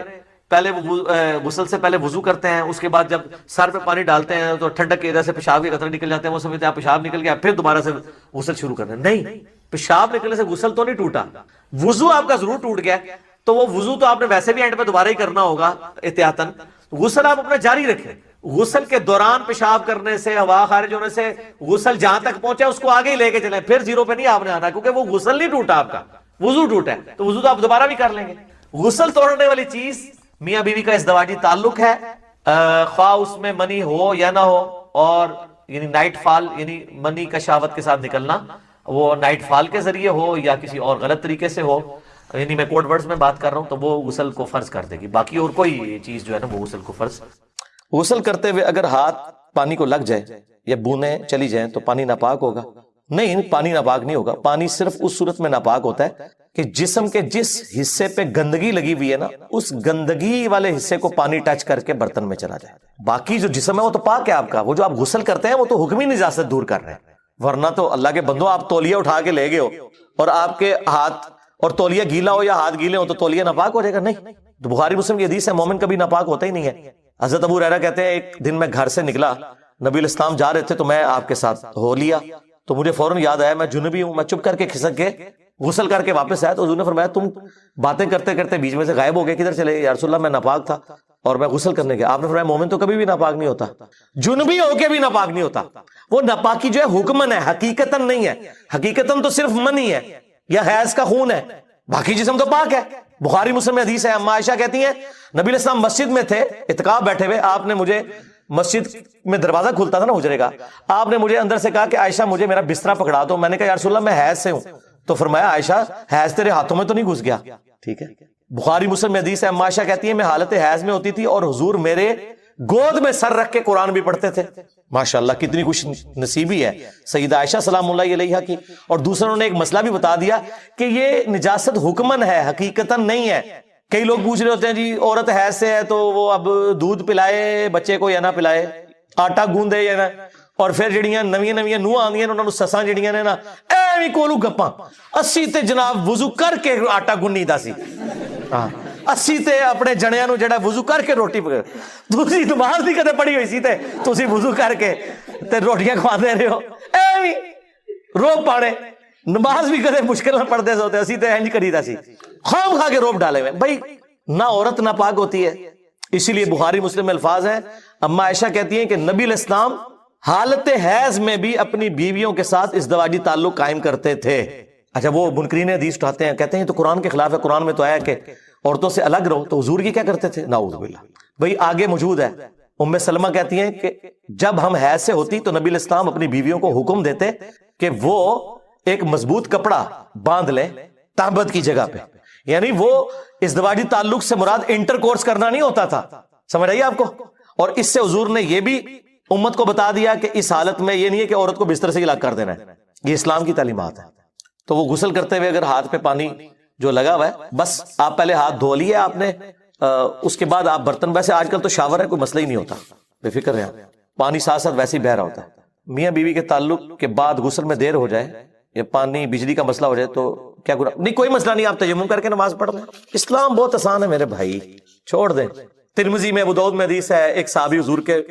پہلے غسل سے پہلے وضو کرتے ہیں، اس کے بعد جب سر پہ پانی ڈالتے ہیں تو ٹھنڈک کی وجہ سے پیشاب کے قطرے نکل جاتے ہیں، وہ سمجھتے ہیں پیشاب نکل گیا پھر دوبارہ سے غسل شروع کرنا. نہیں، پیشاب نکلنے سے غسل تو نہیں ٹوٹا، وضو آپ کا ضرور ٹوٹ گیا. تو وہ وضو تو آپ نے ویسے بھی اینڈ پہ دوبارہ ہی کرنا ہوگا احتیاطاً. غسل آپ اپنا جاری رکھیں. غسل کے دوران پیشاب کرنے سے، ہوا خارج ہونے سے غسل جہاں تک پہنچے اس کو آگے ہی لے کے چلیں، پھر 0 پہ نہیں آپ نے آنا، کیونکہ وہ غسل نہیں ٹوٹا، آپ کا وضو ٹوٹا ہے. تو وضو تو آپ دوبارہ بھی کر لیں گے. غسل توڑنے والی چیز میاں بیوی کا ازدواجی تعلق ہے، خواہ اس میں منی ہو یا نہ ہو، اور یعنی نائٹ فال، یعنی منی کا شہوت کے ساتھ نکلنا، وہ نائٹ فال کے ذریعے ہو یا کسی اور غلط طریقے سے ہو، یعنی میں کوڈ ورڈز میں بات کر رہا ہوں، تو وہ غسل کو فرض کر دے گی. باقی اور کوئی چیز جو ہے نا وہ غسل کو فرض. غسل کرتے ہوئے اگر ہاتھ پانی کو لگ جائے یا بوندیں چلی جائیں تو پانی ناپاک ہوگا؟ نہیں، پانی ناپاک نہیں ہوگا. پانی صرف اس صورت میں ناپاک ہوتا ہے کہ جسم کے جس حصے پہ گندگی لگی ہوئی ہے نا، اس گندگی والے حصے کو پانی ٹچ کر کے برتن میں چلا جائے. باقی جو جسم ہے وہ تو پاک ہے آپ کا. وہ جو آپ غسل کرتے ہیں وہ تو حکمی نجاست دور کر رہے ہیں، ورنہ تو اللہ کے بندو آپ تولیہ اٹھا کے لے گئے ہو اور آپ کے ہاتھ اور تولیہ گیلا ہو یا ہاتھ گیلے ہو تو تولیہ ناپاک ہو جائے گا؟ نہیں. تو بخاری مسلم کی حدیث ہے، مومن کبھی ناپاک ہوتا ہی نہیں ہے. حضرت ابو ہریرہ کہتے ہیں ایک دن میں گھر سے نکلا، نبی علیہ السلام جا رہے تھے تو میں آپ کے ساتھ ہو لیا، تو مجھے فوراً یاد آیا میں جنبی ہوں. میں چپ کر کے کھسک کے غسل کر کے واپس آیا تو حضور نے فرمایا تم باتیں کرتے کرتے بیچ میں سے غائب ہو گئے، کدھر چلے؟ یا رسول اللہ میں ناپاک تھا اور میں غسل کرنے گیا. آپ نے فرمایا مومن تو کبھی بھی ناپاک نہیں ہوتا، جنبی ہو کے بھی ناپاک نہیں ہوتا. وہ ناپاکی جو ہے حکمن ہے، حقیقتاً نہیں ہے. حقیقتاً تو صرف منی ہے یا حیض کا خون ہے، باقی جسم تو پاک ہے. بخاری مسلم میں حدیث ہے، اما عائشہ کہتی ہیں نبی علیہ السلام مسجد میں تھے، اعتکاف بیٹھے ہوئے، آپ نے مجھے، مسجد میں دروازہ کھلتا تھا نا حجرے کا، آپ نے مجھے اندر سے کہا کہ عائشہ مجھے میرا بستر پکڑا دو. میں نے کہا یا رسول اللہ میں حیض سے ہوں. تو فرمایا عائشہ حیض تیرے ہاتھوں میں تو نہیں گھس گیا؟ ٹھیک ہے. بخاری مسلم میں حدیث ہے، اما عائشہ کہتی ہیں میں حالت حیض میں ہوتی تھی اور حضور میرے گود میں سر رکھ کے قرآن بھی پڑھتے تھے. ماشاءاللہ کتنی خوش نصیبی ہے سیدہ عائشہ سلام اللہ علیہا کی. اور دوسروں نے ایک مسئلہ بھی بتا دیا کہ یہ نجاست حکمن ہے، حقیقتاً نہیں ہے. کئی لوگ پوچھ رہے ہوتے ہیں جی عورت حیض سے ہے تو وہ اب دودھ پلائے بچے کو یا نہ پلائے، آٹا گوندے یا نہ، اور پھر جڑیاں نویاں نوح آندیاں انہاں نوں سساں جڑیاں نے نا ایویں کولو گپاں، اسی تے جناب وضو کر کے آٹا گنی دا سی، ہاں اسی تے اپنے جنیاں نو جڑا وضو کر کے روٹی پکا. تسی نماز نہیں کدے پڑھی ہوئی سی تے تسی وضو کر کے تے روٹیاں کھوا دے رہے ہو، ایویں روب پاڑے. نماز بھی کدے مشکل نہ پڑھتے سوتے، اسی تے انج کری دا سی، خام کھا کے روب ڈالے ہوئے. بھائی نہ عورت ناپاک ہوتی ہے، اسی لیے بخاری مسلم میں الفاظ ہیں، اما عائشہ کہتی ہیں کہ نبی علیہ السلام حالت حیض میں بھی اپنی بیویوں کے ساتھ ازدواجی تعلق قائم کرتے تھے. اچھا وہ منکرین حدیث اٹھاتے ہیں, کہتے ہیں تو قرآن کے خلاف ہے, قرآن میں تو آیا کہ عورتوں سے الگ رہو, تو حضور یہ کیا کرتے تھے؟ نعوذ باللہ. بھئی آگے موجود ہے, ام سلمہ کہتی ہیں کہ جب ہم حیض سے ہوتی تو نبی علیہ السلام اپنی بیویوں کو حکم دیتے کہ وہ ایک مضبوط کپڑا باندھ لیں تابت کی جگہ پہ. یعنی وہ ازدواجی تعلق سے مراد انٹر کورس کرنا نہیں ہوتا تھا, سمجھ آئیے آپ کو. اور اس سے حضور نے یہ بھی امت کو بتا دیا کہ اس حالت میں یہ نہیں ہے کہ عورت کو بستر سے الگ کر دینا ہے, یہ اسلام کی تعلیمات ہے. تو وہ غسل کرتے ہوئے اگر ہاتھ پہ پانی جو لگا ہوا ہے, بس آپ پہلے ہاتھ دھو لیے آپ نے, اس کے بعد آپ برتن, ویسے آج کل تو شاور ہے, کوئی مسئلہ ہی نہیں ہوتا, بے فکر رہیں, پانی ساتھ ساتھ ویسے ہی بہ رہا ہوتا ہے. میاں بیوی کے تعلق کے بعد غسل میں دیر ہو جائے یا پانی بجلی کا مسئلہ ہو جائے تو کیا گناہ؟ نہیں کوئی مسئلہ نہیں, آپ تیمم کر کے نماز پڑھ لیں. اسلام بہت آسان ہے میرے بھائی, چھوڑ دیں. ترمذی میں ابو داؤد میں حدیث ہے, ایک صحابی حضور کے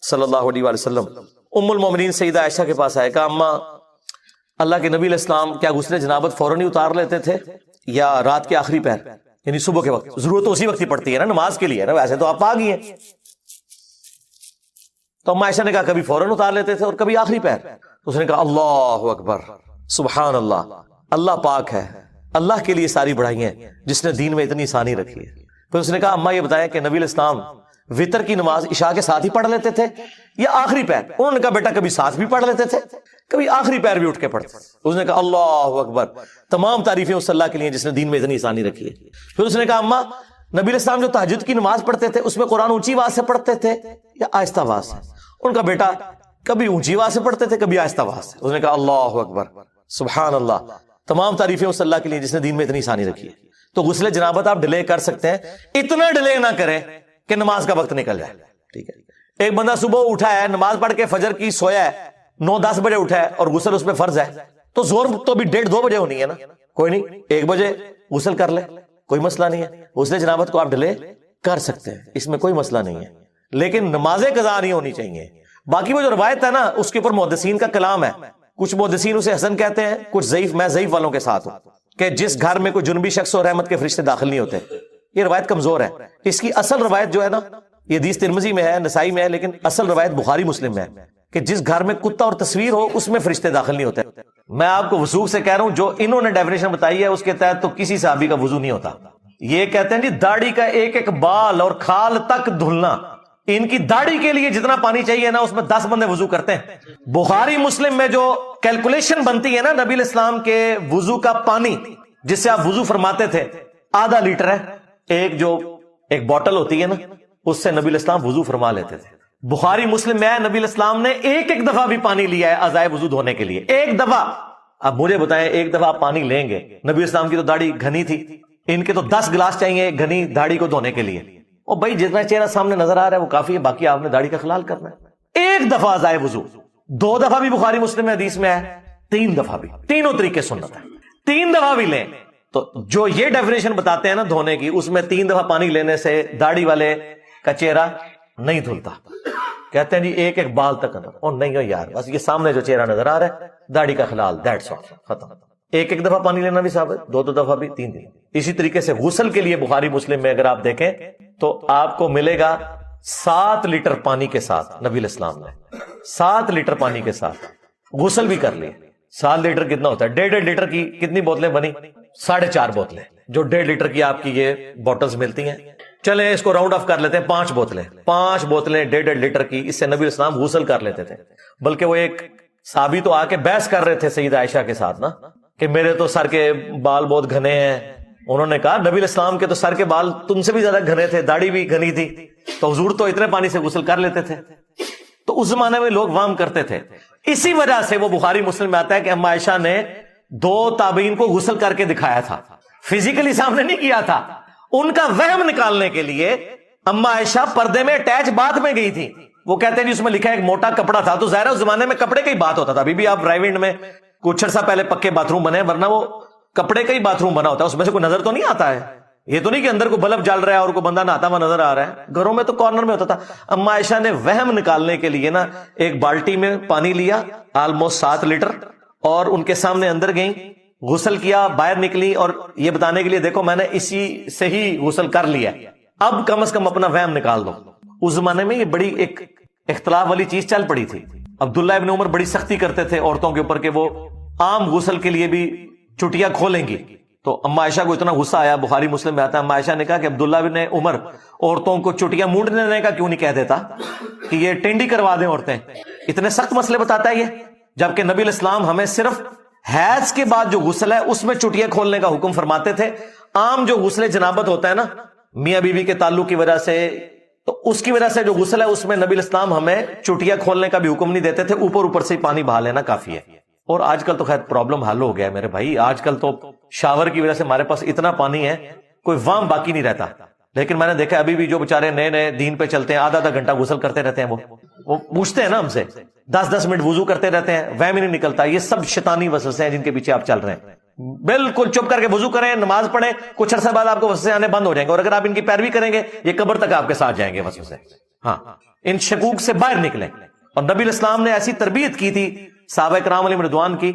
صلی اللہ علیہ وآلہ وسلم ام المومنین سیدہ عائشہ کے پاس آئے, کہا اماں اللہ کے نبی علیہ السلام کیا غسل جنابت فوراً ہی اتار لیتے تھے یا رات کے آخری پہر, یعنی صبح کے وقت؟ ضرورت تو اسی وقت ہی پڑتی ہے نا نماز کے لیے نا, ویسے تو آپ آ گئی ہیں. تو اما عائشہ نے کہا کبھی فوراً اتار لیتے تھے اور کبھی آخری پہر. اس نے کہا اللہ اکبر, سبحان اللہ, اللہ پاک ہے, اللہ کے لیے ساری بڑھائیاں جس نے دین میں اتنی آسانی رکھی ہے. پھر اس نے کہا اماں یہ بتایا کہ نبی علیہ السلام وطر کی نماز عشاء کے ساتھ ہی پڑھ لیتے تھے یا آخری پہر؟ انہوں نے کہا بیٹا کبھی ساتھ بھی پڑھ لیتے تھے, کبھی آخری پہر بھی اٹھ کے پڑھتے. اس نے کہا اللہ اکبر, تمام تعریفیں اس اللہ کے لیے جس نے دین میں اتنی آسانی رکھی ہے. پھر اس نے کہا اماں نبی علیہ السلام جو تہجد کی نماز پڑھتے تھے اس میں قرآن اونچی آواز سے پڑھتے تھے یا آہستہ آواز سے؟ ان کا بیٹا کبھی اونچی آواز سے پڑھتے تھے کبھی آہستہ آواز سے. اس نے کہا اللہ اکبر, سبحان اللہ, تمام تعریفیں اس اللہ کے لیے جس نے دین میں اتنی آسانی رکھی ہے. تو غسل جنابت آپ ڈیلے کر سکتے ہیں, اتنا ڈیلے نہ کریں کہ نماز کا وقت نکل جائے. ٹھیک ہے, ایک بندہ صبح اٹھا ہے, نماز پڑھ کے فجر کی سویا ہے, 9-10 بجے اٹھا ہے اور غسل اس پہ فرض ہے, تو زور تو بھی 1:30-2 بجے ہونی ہے نا, کوئی نہیں 1 بجے غسل کر لے, کوئی مسئلہ نہیں ہے. غسل جنابت کو آپ ڈیلے کر سکتے ہیں, اس میں کوئی مسئلہ نہیں ہے, لیکن نماز قضا نہیں ہونی چاہیے. باقی وہ جو روایت ہے نا اس کے اوپر محدثین کا کلام ہے, کچھ محدثین اسے حسن کہتے ہیں, کچھ ضعیف. میں ضعیف والوں کے ساتھ ہوں کہ جس گھر میں کوئی جنبی شخص اور رحمت کے فرشتے داخل نہیں ہوتے, یہ روایت کمزور ہے. اس کی اصل روایت جو ہے نا یہ حدیث ترمذی میں ہے, نسائی میں ہے, لیکن اصل روایت بخاری مسلم میں ہے کہ جس گھر میں کتا اور تصویر ہو اس میں فرشتے داخل نہیں ہوتے. میں آپ کو وثوق سے کہہ رہا ہوں, جو انہوں نے ڈیفینیشن بتائی ہے اس کے تحت تو کسی صحابی کا وضو نہیں ہوتا. یہ کہتے ہیں جی داڑھی کا ایک ایک بال اور کھال تک دھلنا, ان کی داڑھی کے لیے جتنا پانی چاہیے نا اس میں 10 بندے وضو کرتے ہیں. بخاری مسلم میں جو کیلکولیشن بنتی ہے نا نبی علیہ السلام کے وضو کا پانی جس سے آپ وضو فرماتے تھے ½ لیٹر ہے, ایک بوٹل ہوتی ہے نا اس سے نبی علیہ السلام وضو فرما لیتے تھے. بخاری مسلم میں نبی علیہ السلام نے ایک دفعہ بھی پانی لیا ہے اعضائے وضو دھونے کے لیے, ایک دفعہ. اب مجھے بتائیں ایک دفعہ آپ پانی لیں گے, نبی علیہ السلام کی تو داڑھی گھنی تھی, ان کے تو 10 گلاس چاہیے گھنی داڑھی کو دھونے کے لیے. اور بھائی جتنا چہرہ سامنے نظر آ رہا ہے وہ کافی ہے, باقی آپ نے داڑھی کا خلال کرنا ہے. ایک دفعہ اعضائے وضو, 2 دفعہ بھی بخاری مسلم میں حدیث میں ہے, 3 دفعہ بھی, تینوں طریقے سنت ہے, 3 دفعہ بھی لیں. تو جو یہ ڈیفینیشن بتاتے ہیں نا دھونے کی, اس میں 3 دفعہ پانی لینے سے داڑھی والے کا چہرہ نہیں دھلتا. کہتے ہیں جی ایک بال تک اندر, اور نہیں ہو یار, بس یہ سامنے جو چہرہ نظر آ رہا ہے داڑھی کا خلال, دیٹس آل, ختم. ایک دفعہ پانی لینا بھی ثابت, 2 دفعہ بھی, 3 دن. اسی طریقے سے غسل کے لیے بخاری مسلم میں اگر آپ دیکھیں تو آپ کو ملے گا 7 لیٹر پانی کے ساتھ, نبی علیہ السلام نے 7 لیٹر پانی کے ساتھ غسل بھی کر لیے. 7 لیٹر کتنا ہوتا ہے؟ 1.5 لیٹر کی کتنی بوتلیں بنی؟ 4.5 بوتلیں, جو 1.5 لیٹر کی آپ کی یہ بوٹلز ملتی ہیں. چلیں اس کو راؤنڈ آف کر لیتے ہیں, 5 بوتلیں 1.5 لیٹر کی, اس سے نبی علیہ السلام غسل کر لیتے تھے. بلکہ وہ ایک صحابی تو آ کے بحث کر رہے تھے سیدہ عائشہ کے ساتھ نا کہ میرے تو سر کے بال بہت گھنے ہیں. انہوں نے کہا نبی علیہ السلام کے تو سر کے بال تم سے بھی زیادہ گھنے تھے, داڑھی بھی گھنی تھی, تو حضور تو اتنے پانی سے غسل کر لیتے تھے. تو اس زمانے میں لوگ وام کرتے تھے. اسی وجہ سے وہ بخاری مسلم میں آتا ہے کہ اما عائشہ نے 2 تابعین کو غسل کر کے دکھایا تھا, فزیکلی سامنے نہیں کیا تھا. ان کا وہم نکالنے کے لیے اما عائشہ پردے میں اٹیچ باتھ میں گئی تھی. وہ کہتے ہیں جی اس میں لکھا ہے ایک موٹا کپڑا تھا, تو ظاہر ہے اس زمانے میں کپڑے کا ہی بات ہوتا تھا. ابھی بھی آپ ڈرائیو ان میں کچھ عرصہ پہلے پکے باتھ روم بنے, ورنہ وہ کپڑے کا ہی باتھ روم بنا ہوتا ہے, اس میں سے کوئی نظر تو نہیں آتا ہے. یہ تو نہیں کہ اندر کو بلب جل رہا ہے اور کوئی بندہ نہاتا ہوا نظر آ رہا ہے. گھروں میں تو کارنر میں ہوتا تھا. اما عائشہ نے وہم نکالنے کے لیے نا ایک بالٹی میں پانی لیا, آلموسٹ 7 لیٹر, اور ان کے سامنے اندر گئیں, غسل کیا, باہر نکلی, اور یہ بتانے کے لیے دیکھو میں نے اسی سے ہی غسل کر لیا, اب کم از کم اپنا وہم نکال دو. اس زمانے میں یہ بڑی ایک اختلاف والی چیز چل پڑی تھی. عبداللہ ابن عمر بڑی سختی کرتے تھے عورتوں کے اوپر کہ وہ عام غسل کے لیے بھی چٹیاں کھولیں گی. تو اما عائشہ کو اتنا غصہ آیا, بخاری مسلم میں آتا ہے, اما عائشہ نے کہا کہ عبداللہ ابن عمر عورتوں کو چٹیاں مونڈنے کا کیوں نہیں کہہ دیتا کہ یہ ٹینڈی کروا دیں عورتیں. اتنے سخت مسئلے بتاتا ہے یہ, جبکہ نبی الاسلام ہمیں صرف حیض کے بعد جو غسل ہے اس میں چٹیاں کھولنے کا حکم فرماتے تھے. عام جو غسل جنابت ہوتا ہے نا میاں بیوی کے تعلق کی وجہ سے, تو اس کی وجہ سے جو غسل ہے اس میں نبی الاسلام ہمیں چٹیاں کھولنے کا بھی حکم نہیں دیتے تھے, اوپر سے ہی پانی بہا لینا کافی ہے. اور آج کل تو خیر پرابلم حل ہو گیا ہے میرے بھائی, آج کل تو شاور کی وجہ سے ہمارے پاس اتنا پانی ہے کوئی وام باقی نہیں رہتا. لیکن میں نے دیکھا ابھی بھی جو بےچارے نئے نئے دین پہ چلتے ہیں آدھا گھنٹہ غسل کرتے رہتے ہیں, وہ پوچھتے ہیں نا ہم سے 10 منٹ وضو کرتے رہتے ہیں, وہم ہی نہیں نکلتا. یہ سب شیطانی وسوسے ہیں جن کے پیچھے آپ چل رہے ہیں. بالکل چپ کر کے وضو کریں, نماز پڑھیں, کچھ عرصے بعد آپ کو وسوسے آنے بند ہو جائیں گے, اور اگر آپ ان کی پیروی کریں گے یہ قبر تک آپ کے ساتھ جائیں گے وسوسے. ہاں, ان شکوک سے باہر نکلیں. اور نبی الاسلام نے ایسی تربیت کی تھی صحابہ کرام علیہم رضوان کی.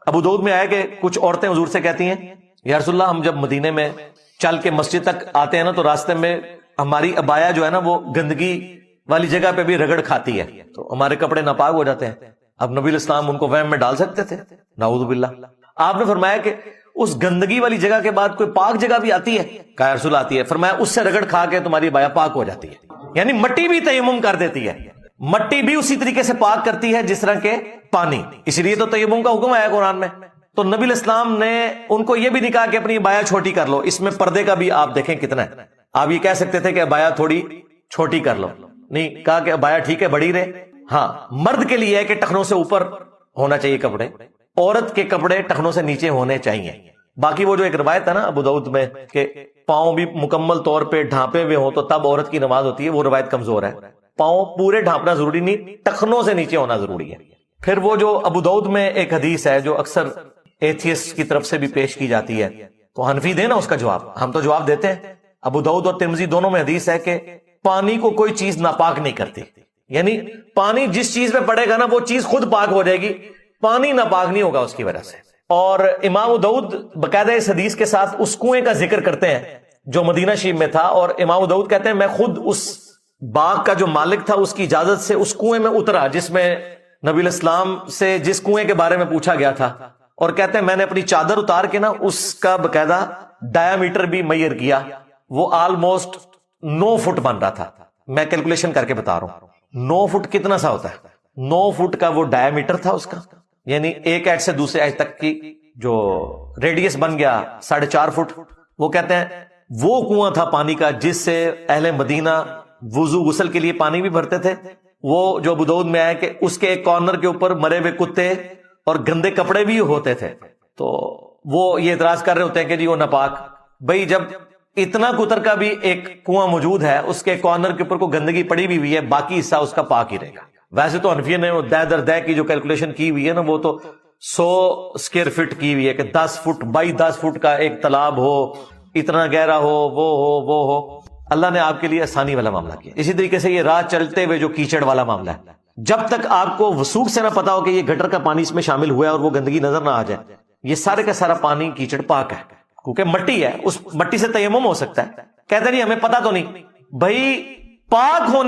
ابو داؤد میں آیا کہ کچھ عورتیں حضور سے کہتی ہیں یا رسول اللہ ہم جب مدینے میں چل کے مسجد تک آتے ہیں نا تو راستے میں ہماری عبایا جو ہے نا وہ گندگی والی جگہ پہ بھی رگڑ کھاتی ہے, تو ہمارے کپڑے ناپاک ہو جاتے ہیں. اب نبی الاسلام ان کو وہم میں ڈال سکتے تھے؟ نعوذ باللہ. آپ نے فرمایا کہ اس گندگی والی جگہ کے بعد کوئی پاک جگہ بھی آتی ہے؟ کہا یا رسول آتی ہے. فرمایا اس سے رگڑ کھا کے تمہاری عبایا پاک ہو جاتی ہے. یعنی مٹی بھی تیمم کر دیتی ہے, مٹی بھی اسی طریقے سے پاک کرتی ہے جس طرح کے پانی. اس لیے تو تیمم کا حکم آیا قرآن میں. تو نبی الاسلام نے ان کو یہ بھی نہیں کہا کہ اپنی عبایا چھوٹی کر لو. اس میں پردے کا بھی آپ دیکھیں کتنا ہے. آپ یہ کہہ سکتے تھے کہ عبایا تھوڑی چھوٹی کر لو, نہیں کہا کہ عبایا ٹھیک ہے بڑی رہے. ہاں, مرد کے لیے ہے کہ ٹخنوں سے اوپر ہونا چاہیے کپڑے, عورت کے کپڑے ٹخنوں سے نیچے ہونے چاہیے. باقی وہ جو ایک روایت ہے نا ابو داؤد میں کہ پاؤں بھی مکمل طور پہ ڈھانپے ہوئے ہوں تو تب عورت کی نماز ہوتی ہے, وہ روایت کمزور ہے. پاؤں پورے ڈھانپنا ضروری نہیں, ٹخنوں سے نیچے ہونا ضروری ہے. پھر وہ جو ابو داؤد میں ایک حدیث ہے جو اکثر ایتھیسٹ کی طرف سے بھی پیش کی جاتی ہے, تو حنفی دے نا اس کا جواب, ہم تو جواب دیتے ہیں. ابو داؤد اور ترمذی دونوں میں حدیث ہے کہ پانی کو کوئی چیز ناپاک نہیں کرتی. یعنی پانی جس چیز پہ پڑے گا نا وہ چیز خود پاک ہو جائے گی, پانی ناپاک نہیں ہوگا اس کی وجہ سے. اور امام ابو داؤد باقاعدہ اس حدیث کے ساتھ اس کنویں کا ذکر کرتے ہیں جو مدینہ شریف میں تھا, اور امام ابو داؤد کہتے ہیں میں خود اس باغ کا جو مالک تھا اس کی اجازت سے اس کنویں میں اترا جس میں نبی الاسلام سے جس کنویں کے بارے میں پوچھا گیا تھا, اور کہتے ہیں میں نے اپنی چادر اتار کے نا اس کا باقاعدہ ڈایا میٹر بھی میئر کیا, وہ آلموسٹ 9 فٹ بن رہا تھا. میں کیلکولیشن کر کے بتا رہا ہوں 9 فٹ کتنا سا ہوتا ہے, 9 فٹ کا وہ ڈایا میٹر تھا اس کا, یعنی ایک ایج سے دوسرے ایج تک کی جو ریڈیس بن گیا 4.5 فٹ. وہ کہتے ہیں وہ کنواں تھا پانی کا جس سے اہل مدینہ وضو غسل کے لیے پانی بھی بھرتے تھے. وہ جو ابو داؤد میں آیا کہ اس کے ایک کارنر کے اوپر مرے ہوئے کتے اور گندے کپڑے بھی ہوتے تھے, تو وہ یہ اعتراض کر رہے ہوتے ہیں کہ جی وہ ناپاک. بھائی جب اتنا کتر کا بھی ایک کنواں موجود ہے, اس کے کارنر کے اوپر کوئی گندگی پڑی بھی ہوئی ہے, باقی حصہ اس کا پاک ہی رہے گا. ویسے تو حنفیہ نے دے در دے کی جو کیلکولیشن کی ہوئی ہے نا وہ تو 100 اسکوائر فٹ کی ہوئی ہے کہ 10 فٹ بائی 10 فٹ کا ایک تالاب ہو, اتنا گہرا ہو, وہ ہو. اللہ نے آپ کے لیے آسانی والا معاملہ کیا. اسی طریقے سے یہ راہ چلتے ہوئے جو کیچڑ والا معاملہ ہے, جب تک آپ کو وثوق سے نہ پتا ہو کہ یہ گٹر کا پانی اس میں شامل ہوا ہے اور وہ گندگی نظر نہ آ جائے, یہ سارے کا سارا پانی کیچڑ پاک ہے کیونکہ مٹی ہے, اس مٹی سے تیمم ہو سکتا ہے. کہتے نہیں ہمیں پتا تو نہیں. بھائی پاک ہونے